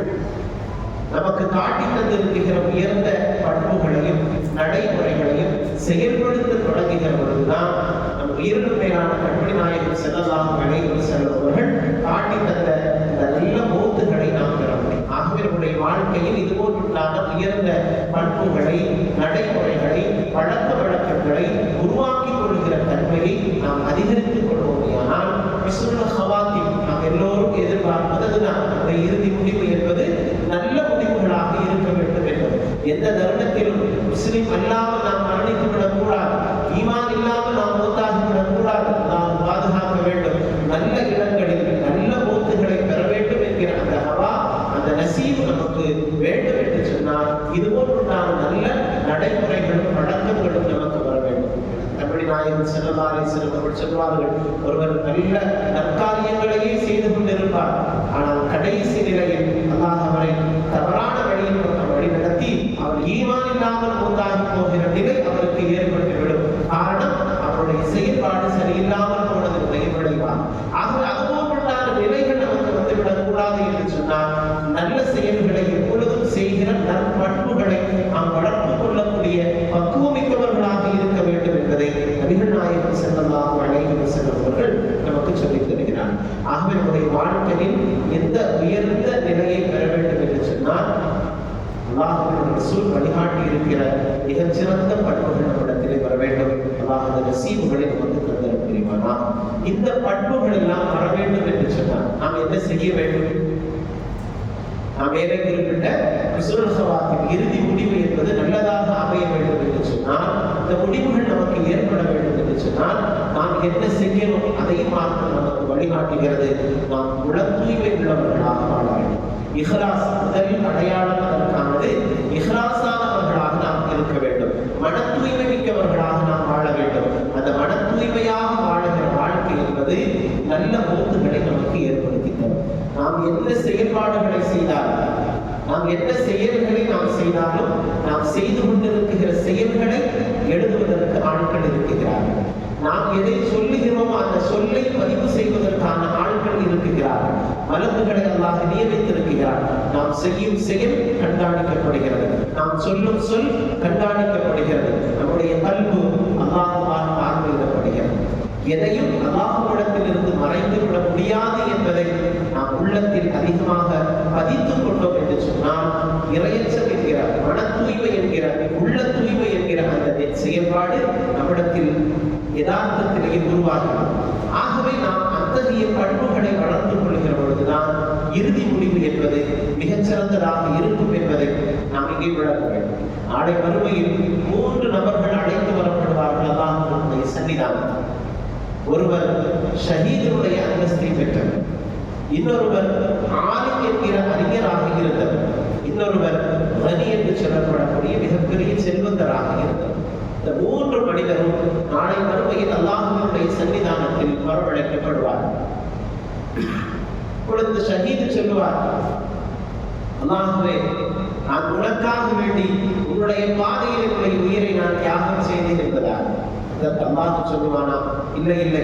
நமக்கு காட்டி தந்திருக்கிற உயர்ந்த பண்புகளையும் நடைமுறைகளையும் செயல்படுத்த தொடங்குகிற பொழுதுதான் நம் உயிரினும் மேலான கண்மணி நாயகம் ஸல்லல்லாஹு அலைஹி வஸல்லம் அவர்கள் காட்டி தந்த இந்த நல்ல போத்துகளை நாம் பெற முடியும். ஆகவே நம்முடைய வாழ்க்கையில் இது போன்றுண்டான உயர்ந்த பண்புகளை, நடைமுறைகளை, பழக்க வழக்கங்களை உருவாக்கி கொள்கிற தன்மையை நாம் அதிகரித்துக் கொள்வோமையானால் ஹுஸ்னுல் ஹவாத்திம் நாம் எல்லோரும் எதிர்பார்ப்பது அதுதான். அந்த இறுதி முடிவு என்பது நல்ல முடிவுகளாக இருக்க வேண்டும் என்பது. எந்த தருணத்திலும் முஸ்லிம் அல்லாமல் நாம் மரணித்து விடக்கூடாது, ஈமான் இல்லாமல் நாம் மூத்தாகி விடக்கூடாது. நாம் பாதுகாக்க வேண்டும். நல்ல இடங்களில் நல்ல மூத்துகளை பெற வேண்டும் என்கிற அந்த ஹவா, அந்த நசீபு நமக்கு வேண்டும் என்று சொன்னால் இதுபோன்றுண்டான நல்ல நடைமுறைகளும் பழக்கங்களும் நமக்கு வர வேண்டும். கண்மணி நாயகம் ஸல்லல்லாஹு அலைஹி வஸல்லம் அவர்கள் சொல்வார்கள், ஒருவர் நல்ல நற்காரியங்களையே செய்து கொண்டிருப்பார், ஆனால் கடைசி நிலையில் அல்லாஹ் அவரை தவறான வழியில் வழி நடத்தி அவர் ஈமான் இல்லாமல் மூத்தாகி போகிற நிலை அவருக்கு ஏற்பட்டுவிடும். காரணம், அவருடைய செயல்பாடு சரியில்லாமல் போனதனுடைய விளைவார். ஆகவே அதுபோன்றுண்டான நிலைகள் நமக்கு வந்துவிடக் கூடாது என்று சொன்னால் நல்ல செயல்களை எப்பொழுதும் செய்கிற நற்பண்புகளை நாம் வளர்த்துக் கொள்ளக்கூடிய பக்குவமிக்கவர்களாக இருக்க வேண்டும் என்பதை நபிகள் நாயகம் ஸல்லல்லாஹு அலைஹி வஸல்லம் அவர்கள் நமக்கு சொல்லித் தருகிறார். ஆகவே நம்முடைய வாழ்க்கையில் எந்த உயர்ந்த நிலையை பெற வேண்டும் என்று சொன்னால் அல்லாஹ்வின் ரசூல் வழிகாட்டி இருக்கிற மிகச்சிறந்த பண்புகள் நம்மிடத்திலே வர வேண்டும். அல்லாஹ் அந்த நசீபுகளை நமக்கு தந்திர புரிவானா. இந்த பண்புகள் எல்லாம் வர வேண்டும் என்று சொன்னால் நாம் என்ன செய்ய வேண்டும்? நாம் மேலே குறிப்பிட்ட ஹுஸ்னுல் ஹவாத்திம் இறுதி முடிவு என்பது நல்லதாக அமைய வேண்டும் என்று சொன்னால், இந்த முடிவுகள் நமக்கு ஏற்பட வேண்டும் என்று சொன்னால் நாம் என்ன செய்யணும் அதையும் மாற்றம் நமக்கு வழிகாட்டுகிறது. நாம் உள தூய்மை உள்ளவர்களாக வாழ வேண்டும். இஹ்லாஸ் முதல் அடையாளம் அதற்கானது. இஹ்லாஸானவர்களாக நாம் இருக்க வேண்டும். மன தூய்மை மிக்கவர்களாக நாம் வாழ வேண்டும். அந்த மன தூய்மையாக வாழுகிற வாழ்க்கை என்பது நல்ல போக்குகளை நமக்கு ஏற்படுத்தி தரும். நாம் என்ன செயல்பாடுகளை செய்தாலும், நாம் என்ன செயல்களை நாம் செய்தாலும், நாம் செய்து கொண்டிருக்கிற செயல்களை எழுதுவதற்கு ஆட்கள் இருக்கிறார்கள். நாம் எதை சொல்லுகிறோமோ அந்த சொல்லை பதிவு செய்வதற்கான ஆட்கள் இருக்கிறார்கள். மலக்குகளை அல்லாஹ் நியமித்திருக்கிறார். நாம் செய்யும் செயல் கண்காணிக்கப்படுகிறது, நாம் சொல்லும் சொல் கண்காணிக்கப்படுகிறது. நம்முடைய கல்வி அல்லாஹ்வால் பார்வையிடப்படுகிறது. எதையும் அல்லாஹ்விடத்தில் இருந்து மறைத்து விட முடியாது என்பதை நாம் உள்ளத்தில் அதிகமாக பதித்துக் கொண்டோம் என்று சொன்னால் இறையச்சம் என்கிற மன தூய்மை என்கிற உள்ள தூய்மை என்கிற அந்த செயல்பாடு நம்மிடத்தில் யதார்த்தத்திலேயே உருவாகிறது. ஆகவே நாம் அத்தகைய பண்புகளை வளர்த்து கொள்கிற பொழுதுதான் இறுதி முடிவு என்பது மிகச்சிறந்ததாக இருக்கும் என்பதை நாம் இங்கே விளக்க வேண்டும். நாளை மறுமையில் 3 நபர்கள் அழைத்து வரப்படுவார்கள் அல்லாஹ்வுடைய சன்னிதானத்தில். ஒருவர் ஷஹீதுடைய அந்தஸ்தை பெற்றவர், இன்னொருவர் ஆலிம் என்கிற அறிஞராக இருந்தவர், இன்னொருவர் கனி என்று சொல்லப்படக்கூடிய மிகப்பெரிய செல்வந்தராக இருந்தவர். இந்த 3 மனிதரும் நாளை மறுமையில் அல்லாஹ்வுடைய சன்னிதானத்தில் வரவழைக்கப்படுவார். இப்பொழுது ஷஹீது சொல்லுவார், அல்லாஹ்வே, நான் உனக்காக வேண்டி உன்னுடைய பாதையில் என்னுடைய உயிரை நான் தியாகம் செய்தேன் என்பதால் இதற்கு அல்லாஹ் சொல்லுவானா, இல்லை இல்லை,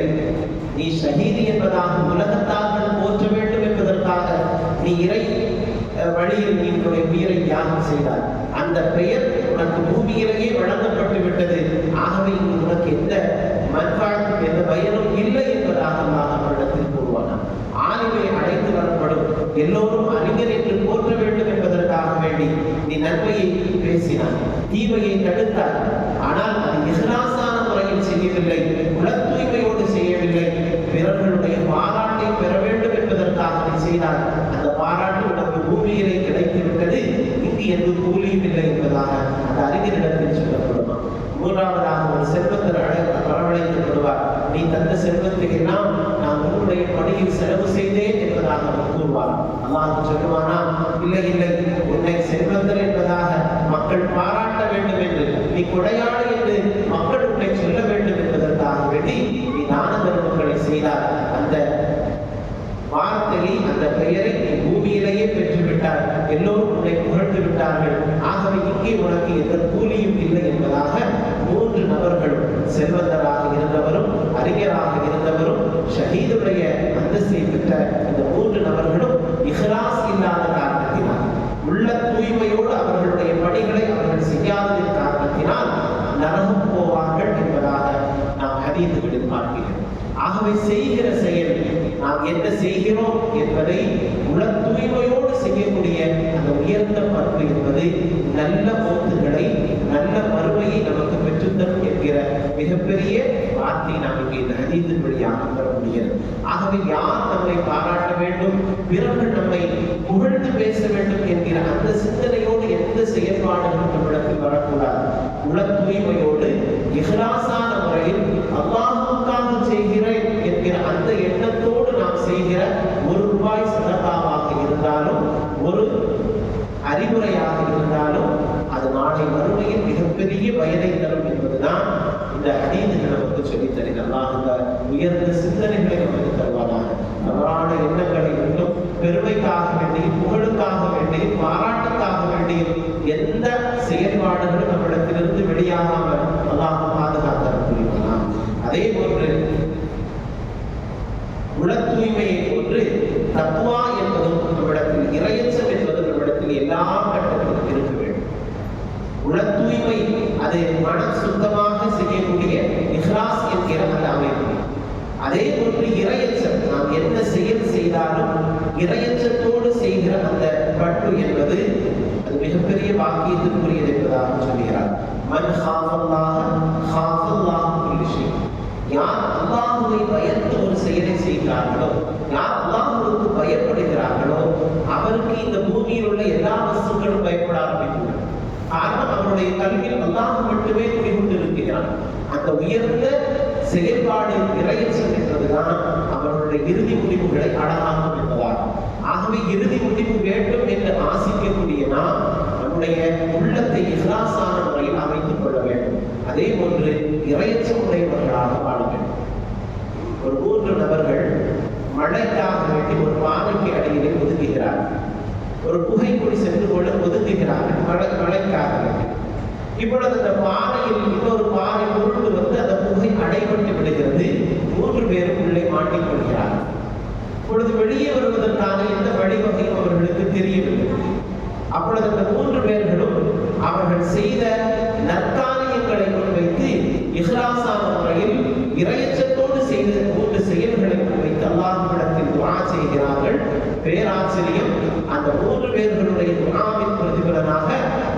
நீ ஷஹீது என்பதாக உலகத்தார்கள் போற்ற வேண்டும் என்பதற்காக நீ இறை வழியில் நீங்களுடைய உயிரை தியாகம் செய்தார். அந்த பெயர் உனக்கு பூமியிலேயே வழங்கப்பட்டு விட்டது. ஆகவே இங்கு உனக்கு எந்த மன்பாழ்க்கும் எந்த பயனும் இல்லை என்பதாக அல்லாஹ் அவரிடத்தில் கூறுவானா. ஆலிமை அழைத்து வரப்படும் எல்லோரும் அறிஞர் என்று போற்ற வேண்டும் என்பதற்காக வேண்டி நீ நன்மையை பேசினார், தீமையை தடுத்தார். ஆனால் அது இஹ்லாஸான முறையில் செய்யவில்லை, உள தூய்மையோடு செய்யவில்லை. பிறர்களுடைய பாராட்டை பெற வேண்டும் என்பதற்காக நீ செய்தார். அந்த பாராட்டு உனக்கு பூமியிலே கிடைத்து விட்டது, இங்கு எந்த கூலியும் இல்லை என்பதாக அந்த அறிஞரிடத்தில் சொல்லப்படுமா. மூன்றாவதாக ஒரு செல்வந்தர் வரவழைக்கப்படுவார். நீ தந்த செல்வத்தை எல்லாம் நான் உன்னுடைய பணியில் செலவு செய்தேன் என்பதாக அவர் கூறுவார். அல்லாஹ் சொல்லுவானா, இல்லை இல்லை, உன்னை செல்வந்தர் என்பதாக மக்கள் பாராட்ட வேண்டும் என்று, நீ கொடையாளி என்று மக்கள் உன்னை சொல்ல வேண்டும் என்பதற்காக வேண்டி நீ தான தர்மங்களை செய்தார். அந்த வார்த்தையை, அந்த பெயரை நீ பூமியிலேயே பெற்றுவிட்டார், எல்லோரும் உன்னை புகழ்ந்து விட்டார்கள். ஆகவே இங்கே உனக்கு எந்த கூலியும் இல்லை என்பதாக 3 நபர்களும், செல்வந்தராக இருந்தவரும் அறிஞராக இருந்தவரும் ஷஹீதுடைய அந்தஸ்தை பெற்ற இந்த 3 நபர்களும் இஹ்லாஸ் இல்லாத காரணத்தினால், உள்ள தூய்மையோடு அவர்களுடைய பணிகளை அவர்கள் செய்யாததின் காரணத்தினால் நரகம் போவார்கள் என்பதாக நாம் ஹதீதுகளில் பார்க்கிறோம். ஆகவே செய்கிற செயல், நாம் என்ன செய்கிறோம் என்பதை உள்ள தூய்மையோடு செய்யக்கூடிய அந்த உயர்ந்த பண்பு என்பது நல்ல போக்குகளை, நல்ல மறுமையை நமக்கு பெற்றுத்தரும் என்கிற மிகப்பெரிய வார்த்தை நாம் இங்கே இந்த ஹதீஸின் வழியாக பெற முடிகிறது. ஆகவே யார் நம்மை பாராட்ட வேண்டும், பிறர்கள் நம்மை புகழ்ந்து பேச வேண்டும் என்கிற அந்த சிந்தனையோடு எந்த செயல்பாடுகளும் நம்மிடத்தில் வரக்கூடாது. உள்ள தூய்மையோடு இஹ்லாஸான முறையில் அல்லாஹ்வுக்காக செய்கிறேன் என்கிற அந்த எண்ணத்தோடு நாம் செய்கிற ₹1 சதகாவாக இருந்தாலும், ஒரு அறிவுரையாக இருந்தாலும், அது நாளை மறுமையில் மிகப்பெரிய பயனை தரும் என்பதுதான் இந்த ஹதீஸுகள் நமக்கு சொல்லித் தருகிறது. அல்லாஹ் இந்த உயர்ந்த சிந்தனைகளை நமக்கு தருவானாக. தவறான எண்ணங்களை விட்டும், பெருமைக்காக வேண்டியும், புகழுக்காக வேண்டியும், பாராட்டுக்காக வேண்டியும் எந்த செயல்பாடுகளும் நம்மிடத்திலிருந்து வெளியாகாமல் அல்லாஹ் பாதுகாக்க புரிவானா. அதே போன்று உள தூய்மையை போன்று தக்வா என்பதும் நம்மிடத்தில், இறையச்சம் என்பது நம்மிடத்தில் எல்லா கட்டத்திலும் இருக்க வேண்டும். உள தூய்மை அது மனம் சுத்தமாக செய்யக்கூடிய இஹ்லாஸ் என்கிற அந்த அமைப்பு. அதே போன்று இறையச்சம், நாம் என்ன செயல் செய்தாலும் இறையச்சத்தோடு செய்கிற அந்த பண்பு என்பது அது மிகப்பெரிய பாக்கியத்திற்குரியது என்பதாக சொல்கிறார். மன் ஹாஃபல்லாஹ ஹாஃபல்லாஹு குல்லி ஷை. யார் அல்லாஹ்வை பயந்து ஒரு செயலை செய்கிறார்களோ, யார் அல்லாஹ்வுக்கு பயப்படுகிறார்களோ, அவருக்கு இந்த பூமியில் உள்ள எல்லா வஸ்துக்களும் பயப்பட ஆரம்பிக்கின்றன. காரணம், அவருடைய கல்வியில் அல்லாஹ் மட்டுமே குடிகொண்டிருக்கிறார். அந்த உயர்ந்த செயல்பாடு இறையச்சம் என்பதுதான் அவர்களுடைய இறுதி முடிவுகளை அழகாகும் என்பதாகும். ஆகவே இறுதி முடிவு வேண்டும் என்று ஆசிக்கக்கூடிய நாம் நம்முடைய உள்ளத்தை இஹ்லாஸான முறையில் அமைத்துக் கொள்ள வேண்டும். அதே போன்று இறையச்சம் உடையவர்களாக வாழ வேண்டும். ஒரு 3 நபர்கள் மழைக்காக வேண்டி ஒரு பாறைக்கு அடியிலே ஒதுங்குகிறார்கள். ஒரு குகைக்குடி சென்று கொண்டு ஒதுங்குகிறார்கள் மழைக்காக வேண்டி. இப்பொழுது அந்த பாறையில் இன்னொரு பாறை உருண்டு வந்து அந்த குகை அடைபட்டு விடுகிறது. 3 பேரும் உள்ளே மாட்டிக்கொள்கிறார்கள். இப்பொழுது வெளியே வருவதற்கான எந்த வழிவகையும் அவர்களுக்கு தெரியவில்லை. அப்பொழுது அந்த 3 பேர்களும் அவர்கள் செய்த நற்காரியங்களை முன்வைத்து இஹ்லாஸான முறையில் இறையச்சத்தோடு செய்த 3 செயல்களை முன்வைத்து அல்லாஹ்விடத்தில் துஆ செய்கிறார்கள். பேராச்சரியம், அந்த 3 பேர்களுடைய துஆவின் பிரதிபலனாக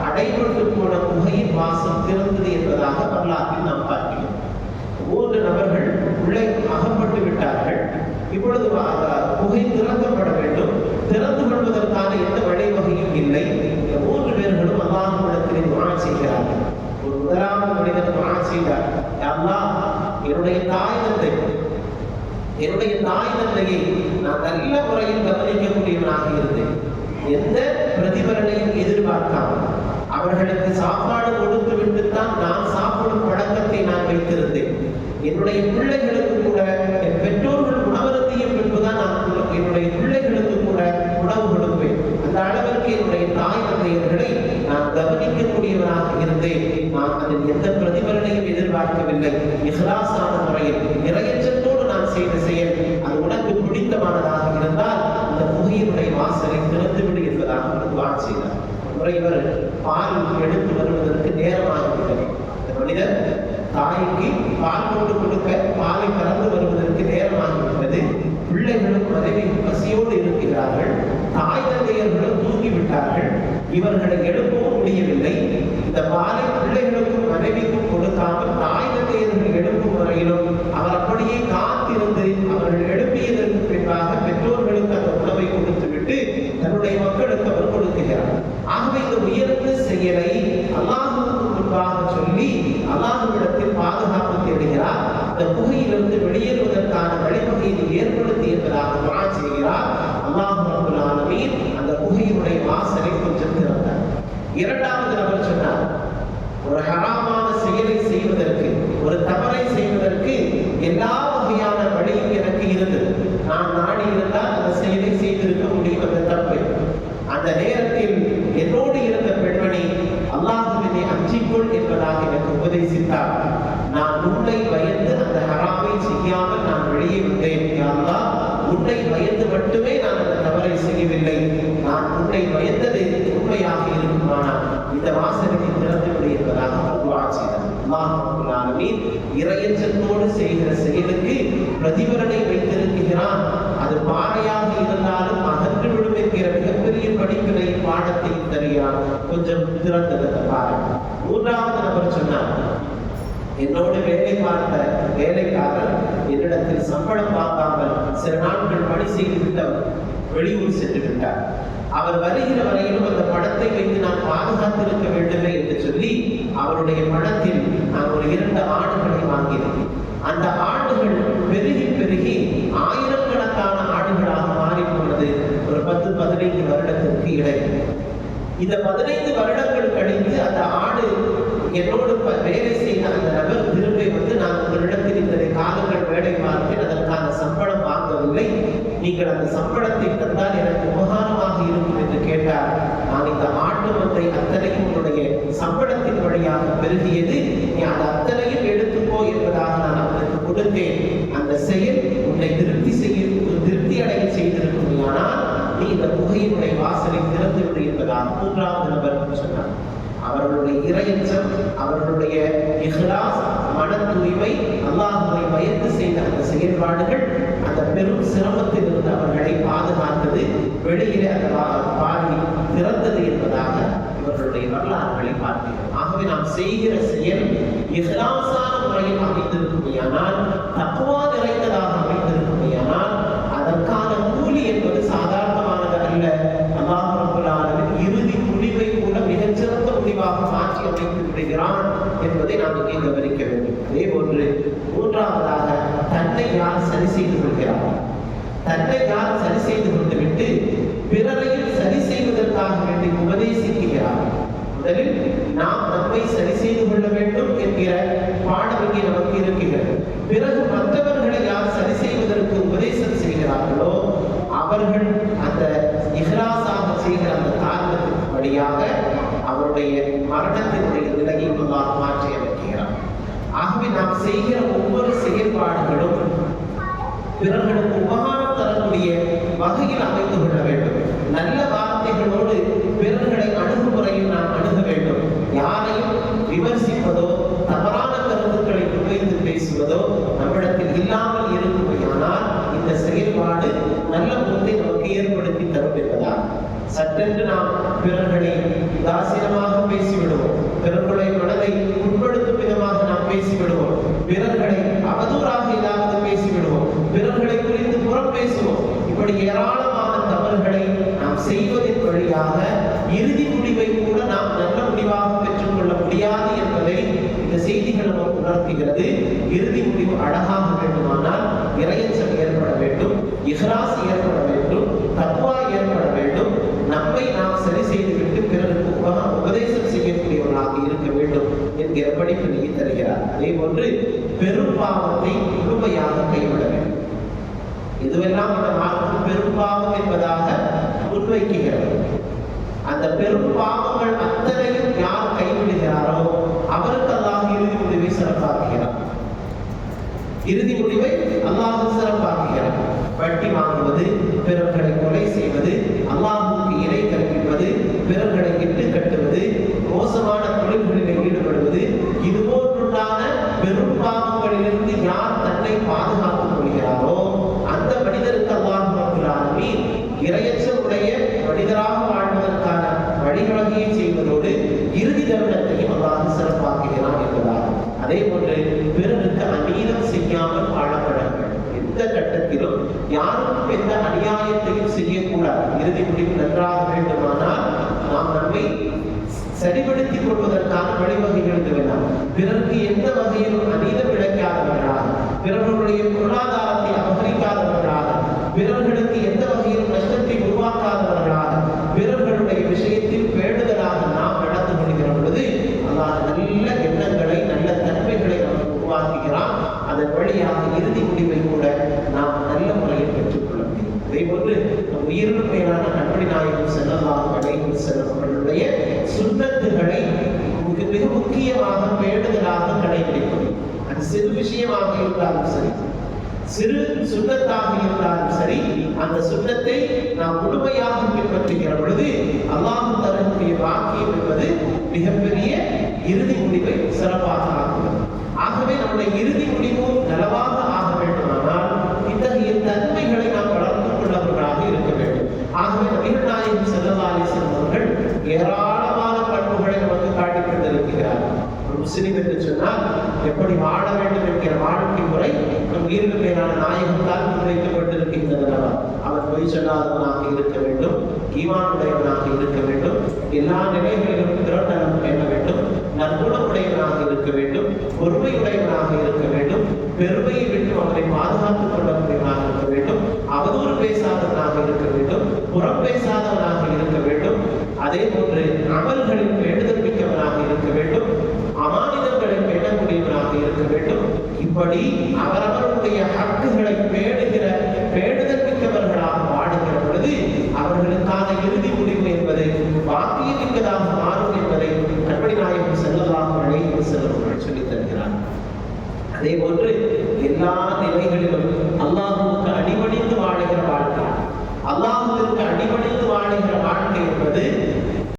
அடைபட்டு போன குகையின் வாசல் திறந்தது என்பதாக வரலாற்றில் நாம் பார்க்கிறோம். 3 நபர்கள் உள்ளே அகப்பட்டு விட்டார்கள். இப்பொழுது குகை திறக்கப்பட வேண்டும். திறந்து கொள்வதற்கான எந்த வழிவகையும் இல்லை. இந்த 3 பேர்களும் அல்லாஹ்விடத்தில் துஆ செய்கிறார்கள். ஒரு முதலாவது மனிதன் துஆ செய்தார், அல்லாஹ், என்னுடைய தாய் தந்தையை நான் நல்ல முறையில் கவனிக்கக்கூடியவனாக இருந்தேன். எந்த பிரதிபலனையும் எதிர்பார்க்காமல் அவர்களுக்கு சாப்பாடு கொடுத்து விட்டுத்தான் நான் சாப்பிடும் பழக்கத்தை நான் வைத்திருந்தேன். என்னுடைய பிள்ளைகளுக்கு கூட, என் பெற்றோர்கள் உணவருந்தியும் பின்புதான் நான் என்னுடைய பிள்ளைகளுக்கு கூட உணவு கொடுப்பேன். அந்த அளவிற்கு என்னுடைய தாய் தந்தையர்களை நான் கவனிக்கக்கூடியவராக இருந்தேன். நான் அதில் எந்த பிரதிபலனையும் எதிர்பார்க்கவில்லை. இஹ்லாஸான முறையில் இறையச்சத்தோடு நான் செய்த செயல் அது உனக்கு பிடித்தமானதாக இருந்தால் இந்த புகையினுடைய வாசலை திறந்துவிடு என்பதாக துஆ செய்தார். முறைவர் பால் எடுத்து வருவதற்கு நேரமாகிவிட்டது. இந்த மனிதர் தாய்க்கு பால் கொண்டு கொடுக்க பாலை கறந்து வருவதற்கு நேரமாகிவிட்டது. பிள்ளைகளும் மனைவி பசியோடு இருக்கிறார்கள். தாய் தந்தையர்களும் தூங்கிவிட்டார்கள். இவர்களை எழுப்பவும் முடியவில்லை. இந்த பாலை பிள்ளைகளுக்கும் மனைவிக்கும் கொடுக்காமல் தாய் தந்தையர்கள் எழுப்பும் வரையிலும் அவர் அப்படியே காத்திருந்து அவர்கள் எழுப்பியதற்கு பின்பாக பெற்றோர்களுக்கு அந்த உணவை கொடுத்துவிட்டு தன்னுடைய மக்களுக்கு அவர் கொடுக்கிறார். ஆகவே இந்த உயர்ந்த செயலை அல்லாஹ்வுக்கு முன்பாக சொல்லி அல்லாஹ்விடத்தில் பாதுகாப்பு தேடுகிறார். இந்த புகையிலிருந்து வெளியேறுவதற்கான வழிவகையை ஏற்படுத்தி என்பதாக துஆ செய்கிறார். அல்லாஹ் ரப்பல் ஆலமீன் அந்த புகையினுடைய வாசலை கொஞ்சம் திறந்தார். இரண்டாவது நபர் சொன்னார், ஒரு ஹராமான செயலை செய்வதற்கு, ஒரு தவறை செய்வதற்கு எல்லா வகையான வழியும் எனக்கு இருந்தது. நான் நாடி இருந்தால் அந்த செயலை செய்திருக்க முடியும். அந்த தப்பை அந்த நேரத்தில் என்னோடு இருந்த பெண்மணி அல்லாஹ்வினை அஞ்சிக்கொள் என்பதாக எனக்கு உபதேசித்தார். நான் உன்னை பயந்து அந்த ஹராமை செய்யாமல் நான் வெளியே வந்தேன். யா அல்லாஹ், உன்னை பயந்து மட்டுமே நான் அந்த தவறை செய்யவில்லை. நான் உன்னை பயந்தது உண்மையாக இருக்குமானால் இந்த வாசலை திறந்து விடு என்பதாக துஆ செய்தார். அல்லாஹ் ரப்பல் ஆலமீன் இறையச்சத்தோடு செய்கிற செயலுக்கு பிரதிபலனை வைத்திருக்கிறான். அது பாறையாக இருந்தாலும் அகன்று விடும் என்கிற மிகப்பெரிய படிப்பினை பாடத்தை தருகிறான். கொஞ்சம் திறந்தது பாருங்க. மூன்றாவது நபர் சொன்னார், என்னோடு வேலை பார்த்த வேலைக்காரர் என்னிடத்தில் சம்பளம் பார்க்காமல் சில நாட்கள் பணி செய்து விட்டவர் வெளியூர் சென்று விட்டார். அவர் வருகிற வரையிலும் அந்த பணத்தை வைத்து நான் பாதுகாத்திருக்க வேண்டுமே என்று சொல்லி அவருடைய பணத்தில் நான் ஒரு 2 ஆடுகளை வாங்கினேன். அந்த ஆடுகள் பெருகி பெருகி ஆயிரக்கணக்கான ஆடுகளாக மாறி போனது. ஒரு 10-15 வருடத்திற்கு இடையில். இந்த 15 வருடங்கள் கழித்து அந்த ஆடு என்னோடு வேலை செய்த அந்த நபர் திரும்பி வந்து, நான் உங்களிடத்தில் இத்தனை காலங்கள் வேலை பார்த்தேன், அதற்கான சம்பளம் வாங்கவில்லை, நீங்கள் அந்த சம்பளத்தை தந்தால் எனக்கு உபகாரமாக இருக்கும் என்று கேட்டார். நான் இந்த ஆட்டு மந்தை அத்தனையும் உன்னுடைய சம்பளத்தின் வழியாக பெருகியது, நீ அது அத்தனையும் எடுத்துக்கோ என்பதாக நான் அவனுக்கு கொடுத்தேன். அந்த செயல் உன்னை திருப்தி அடைய செய்திருக்கும். ஆனால் நீ இந்த புகையினுடைய வாசலை திறந்து விடு என்பதாக மூன்றாவது நபர் சொன்னார். அவர்களுடைய இறையச்சம், அவர்களுடைய இஹ்லாஸ், மன தூய்மை, அல்லாஹ்வை பயந்து செய்த அந்த செயல்பாடுகள் அந்த பெரும் சிரமத்திலிருந்து அவர்களை பாதுகாத்தது. வெளியிலே அந்த பாடி திறந்தது என்பதாக இவர்களுடைய வரலாறுகளை பார்க்கிறோம். ஆகவே நாம் செய்கிற செயல் இஹ்லாஸான முறையில் அமைந்திருக்குமையானால், தக்வா நிறைந்ததாக அமைந்திருக்குமையானால் அதற்கான கூலி என்பது சாதாரணமானது அல்ல. அல்லாஹ் ரப்பல் ஆலமீன் இறுதி முடிவை கூட மிகச்சிறந்த முடிவாக மாற்றி அமைத்து விடுகிறான் என்பதை நாம் இங்கே கவனிக்க வேண்டும். அதே போன்று மூன்றாவதாக தன்னை யார் சரி செய்து கொள்கிறார்? தன்னை யார் சரி செய்து கொண்டு விட்டு பிறரையும் சரி செய்வதற்காக வேண்டி உபதேசிக்கிறார். முதலில் நாம் நம்மை சரி செய்து கொள்ள வேண்டும் என்கிற பாடம் இங்கே நமக்கு இருக்கிறது. பிறகு மற்றவர்களை யார் சரி செய்வதற்கு உபதேசம் செய்கிறார்களோ அவர்கள் அந்த இஹ்லாஸாக செய்கிற அந்த காரணத்தின் வழியாக அவருடைய மரணத்தினுடைய நிலையை அல்லாஹ் மாற்றி அமைக்கிறார். ஆகவே நாம் செய்கிற ஒவ்வொரு செயல்பாடுகளும் பிறர்களுக்கு உபகாரம் தரக்கூடிய வகையில் அமைந்து கொள்ள வேண்டும். நல்ல வார்த்தைகளோடு பிறர்களை அணுகுமுறையில் நாம் அணுக வேண்டும். யாரையும் விமர்சிப்பதோ தவறான கருத்துக்களை முன்வைத்து பேசுவதோ நம்மிடத்தில் இல்லாமல் இருக்குமையானால் இந்த செயல்பாடு நல்ல முறை நமக்கு ஏற்படுத்தி தரும் என்பதால் சட்டென்று நாம் பிறர்களை உதாசீனமாக பேசிவிடுவோம். பிறர்களுடைய மனதை புண்படுத்தும் விதமாக நாம் பேசிவிடுவோம். பிறர்களை அவதூறாக ஏதாவது பேசிவிடுவோம். பிறர்களை குறித்து புறம் பேசுவோம். இப்படி ஏராளமான தவறுகளை நாம் செய்வதன் வழியாக இறுதி முடிவை கூட நாம் நல்ல முடிவாக பெற்றுக்கொள்ள முடியாது என்பதை இந்த செய்திகள் நமக்கு உணர்த்துகிறது. இறுதி முடிவு அழகாக வேண்டுமானால் இறையச்சம் ஏற்பட வேண்டும், இஹ்லாஸ் ஏற்பட வேண்டும், தக்வா ஏற்பட வேண்டும். நம்மை நாம் சரி செய்துவிட்டு பிறருக்கு உபதேசம் செய்யக்கூடியவர்களாக இருக்க வேண்டும் என்கிற படிப்பினையை தருகிறார். அதே போன்று பெரும் பாவத்தை முழுமையாக கைவிட வேண்டும். இதுவெல்லாம் இந்த மார்க்கம் பெரும் பாவம் என்பதாக முன்வைக்கிறது. அந்த பெரும் பாவங்கள் அத்தனையும் யார் கைவிடுகிறாரோ அவருக்கு அல்லாஹ் இறுதி முடிவை சிறப்பாக்குகிறார். இறுதி முடிவை அல்லாஹ் சிறப்பாக்குகிறார். வட்டி வாங்குவது, பிறர்களை கொலை செய்வது, அல்லாஹ்வுக்கு இணை கற்பிப்பது, பிறர்களை இட்டு கட்டுவது, மோசமான தொழில்களில் ஈடுபடுவது, இது போன்றுண்டான பெரும் பாவங்களிலிருந்து யார் தன்னை பாதுகாத்துக் கொள்கிறாரோ அந்த மனிதருக்கு அல்லாஹ் ரப்பல் ஆலமீன் இறையச்சமுடைய மனிதராக வாழ்வதற்கான வழிவகையை செய்வதோடு இறுதி தருணத்தையும் அல்லாஹ் சிறப்பாக்குகிறான் என்பதால் அதே போன்று பிறருக்கு அநீதம் செய்யாமல் வாழப்பட வேண்டும். எந்த கட்டத்திலும் யாருக்கும் எந்த அநியாயத்தையும் செய்யக்கூடாது. இறுதி முடிவு நன்றாக வேண்டுமானால் நாம் நம்மை சரிபடுத்திக் கொள்வதற்கான வழிவகைகளுக்கு வேண்டாம். பிறருக்கு எந்த வகையிலும் அநீதம் இழைக்காதவர்களாக, பிறர்களுடைய பொருளாதாரத்தை அபகரிக்காதவர்களாக, பிறர்களுக்கு எந்த வகையிலும் நஷ்டத்தை உருவாக்காதவர்களாக, பிறர்களுடைய விஷயத்தில் பேணுதலாக நாம் நடந்து கொள்கிற பொழுது அல்லாஹ் நல்ல எண்ணங்களை, நல்ல தன்மைகளை நமக்கு உருவாக்குகிறான். அதன் வழியாக இறுதி முடிவை கூட நாம் நல்ல முறையில் பெற்றுக்கொள்ள முடியும். அதே போன்று உயிரினும் மேலான கண்மணி நாயகம் ஸல்லல்லாஹு அலைஹி வஸல்லம் அவர்களுடைய சுன்னத்துகளை மிக முக்கியமாக பேணுதலாக கடைபிடிப்பது. அது சிறு விஷயமாக இருந்தாலும் சரி, சிறு சுன்னத்தாக இருந்தாலும் சரி, அந்த சுன்னத்தை நாம் முழுமையாக பின்பற்றுகிற பொழுது அல்லாஹ் தரக்கூடிய வாக்கியம் என்பது மிகப்பெரிய இறுதி முடிவை சிறப்பாக ஆக்குவது. ஆகவே நம்முடைய இறுதி முடிவு நலவாக ஆக வேண்டுமானால் இத்தகைய தன்மைகளை நாம் வளர்த்துக் கொள்ளவர்களாக இருக்க வேண்டும். ஆகவே நபிகள் நாயகம் ஸல்லல்லாஹு அலைஹி வஸல்லம் அவர்கள் ஏராளமான பண்புகளை நமக்கு காட்டிக் கொண்டிருக்கிறார். முஸ்லிம் என்று சொன்னால் எப்படி வாழ வேண்டும் என்கிற வாழ்க்கை முறை நம் உயிரினும் மேலான நாயகத்தால் முன்வைக்கப்பட்டிருக்கின்றன. அவர் பொய் சொல்லாதவனாக இருக்க வேண்டும், ஈமானுடையவனாக இருக்க வேண்டும், எல்லா நிலைகளிலும் திறநலம் பேண வேண்டும், நற்குணமுடையவனாக இருக்க வேண்டும், பொறுமையுடையவனாக இருக்க வேண்டும், பெருமையை விட்டு அவரை பாதுகாத்துக் கொள்ளக்கூடியவனாக இருக்க வேண்டும், அவதூறு பேசாதவனாக இருக்க வேண்டும், புறம் பேசாதவனாக இருக்க வேண்டும், அதே போன்று அமல்களில் பேணுதல் மிக்கவனாக இருக்க வேண்டும், அமானிதங்களை பேணக்கூடியவனாக இருக்க வேண்டும். இப்படி அவரவருடைய ஹக்குகளை பேணுதல் மிக்கவர்களாக வாடுகிற பொழுது அவர்களுக்கான இறுதி முடிவு என்பது பாக்கியமிக்கதாக மாறும் என்பதை கண்மணி நாயகம் ஸல்லல்லாஹு அலைஹி வஸல்லம் அவர்கள் சொல்லித் தருகிறார். அதே போன்று எல்லா நிலைகளிலும்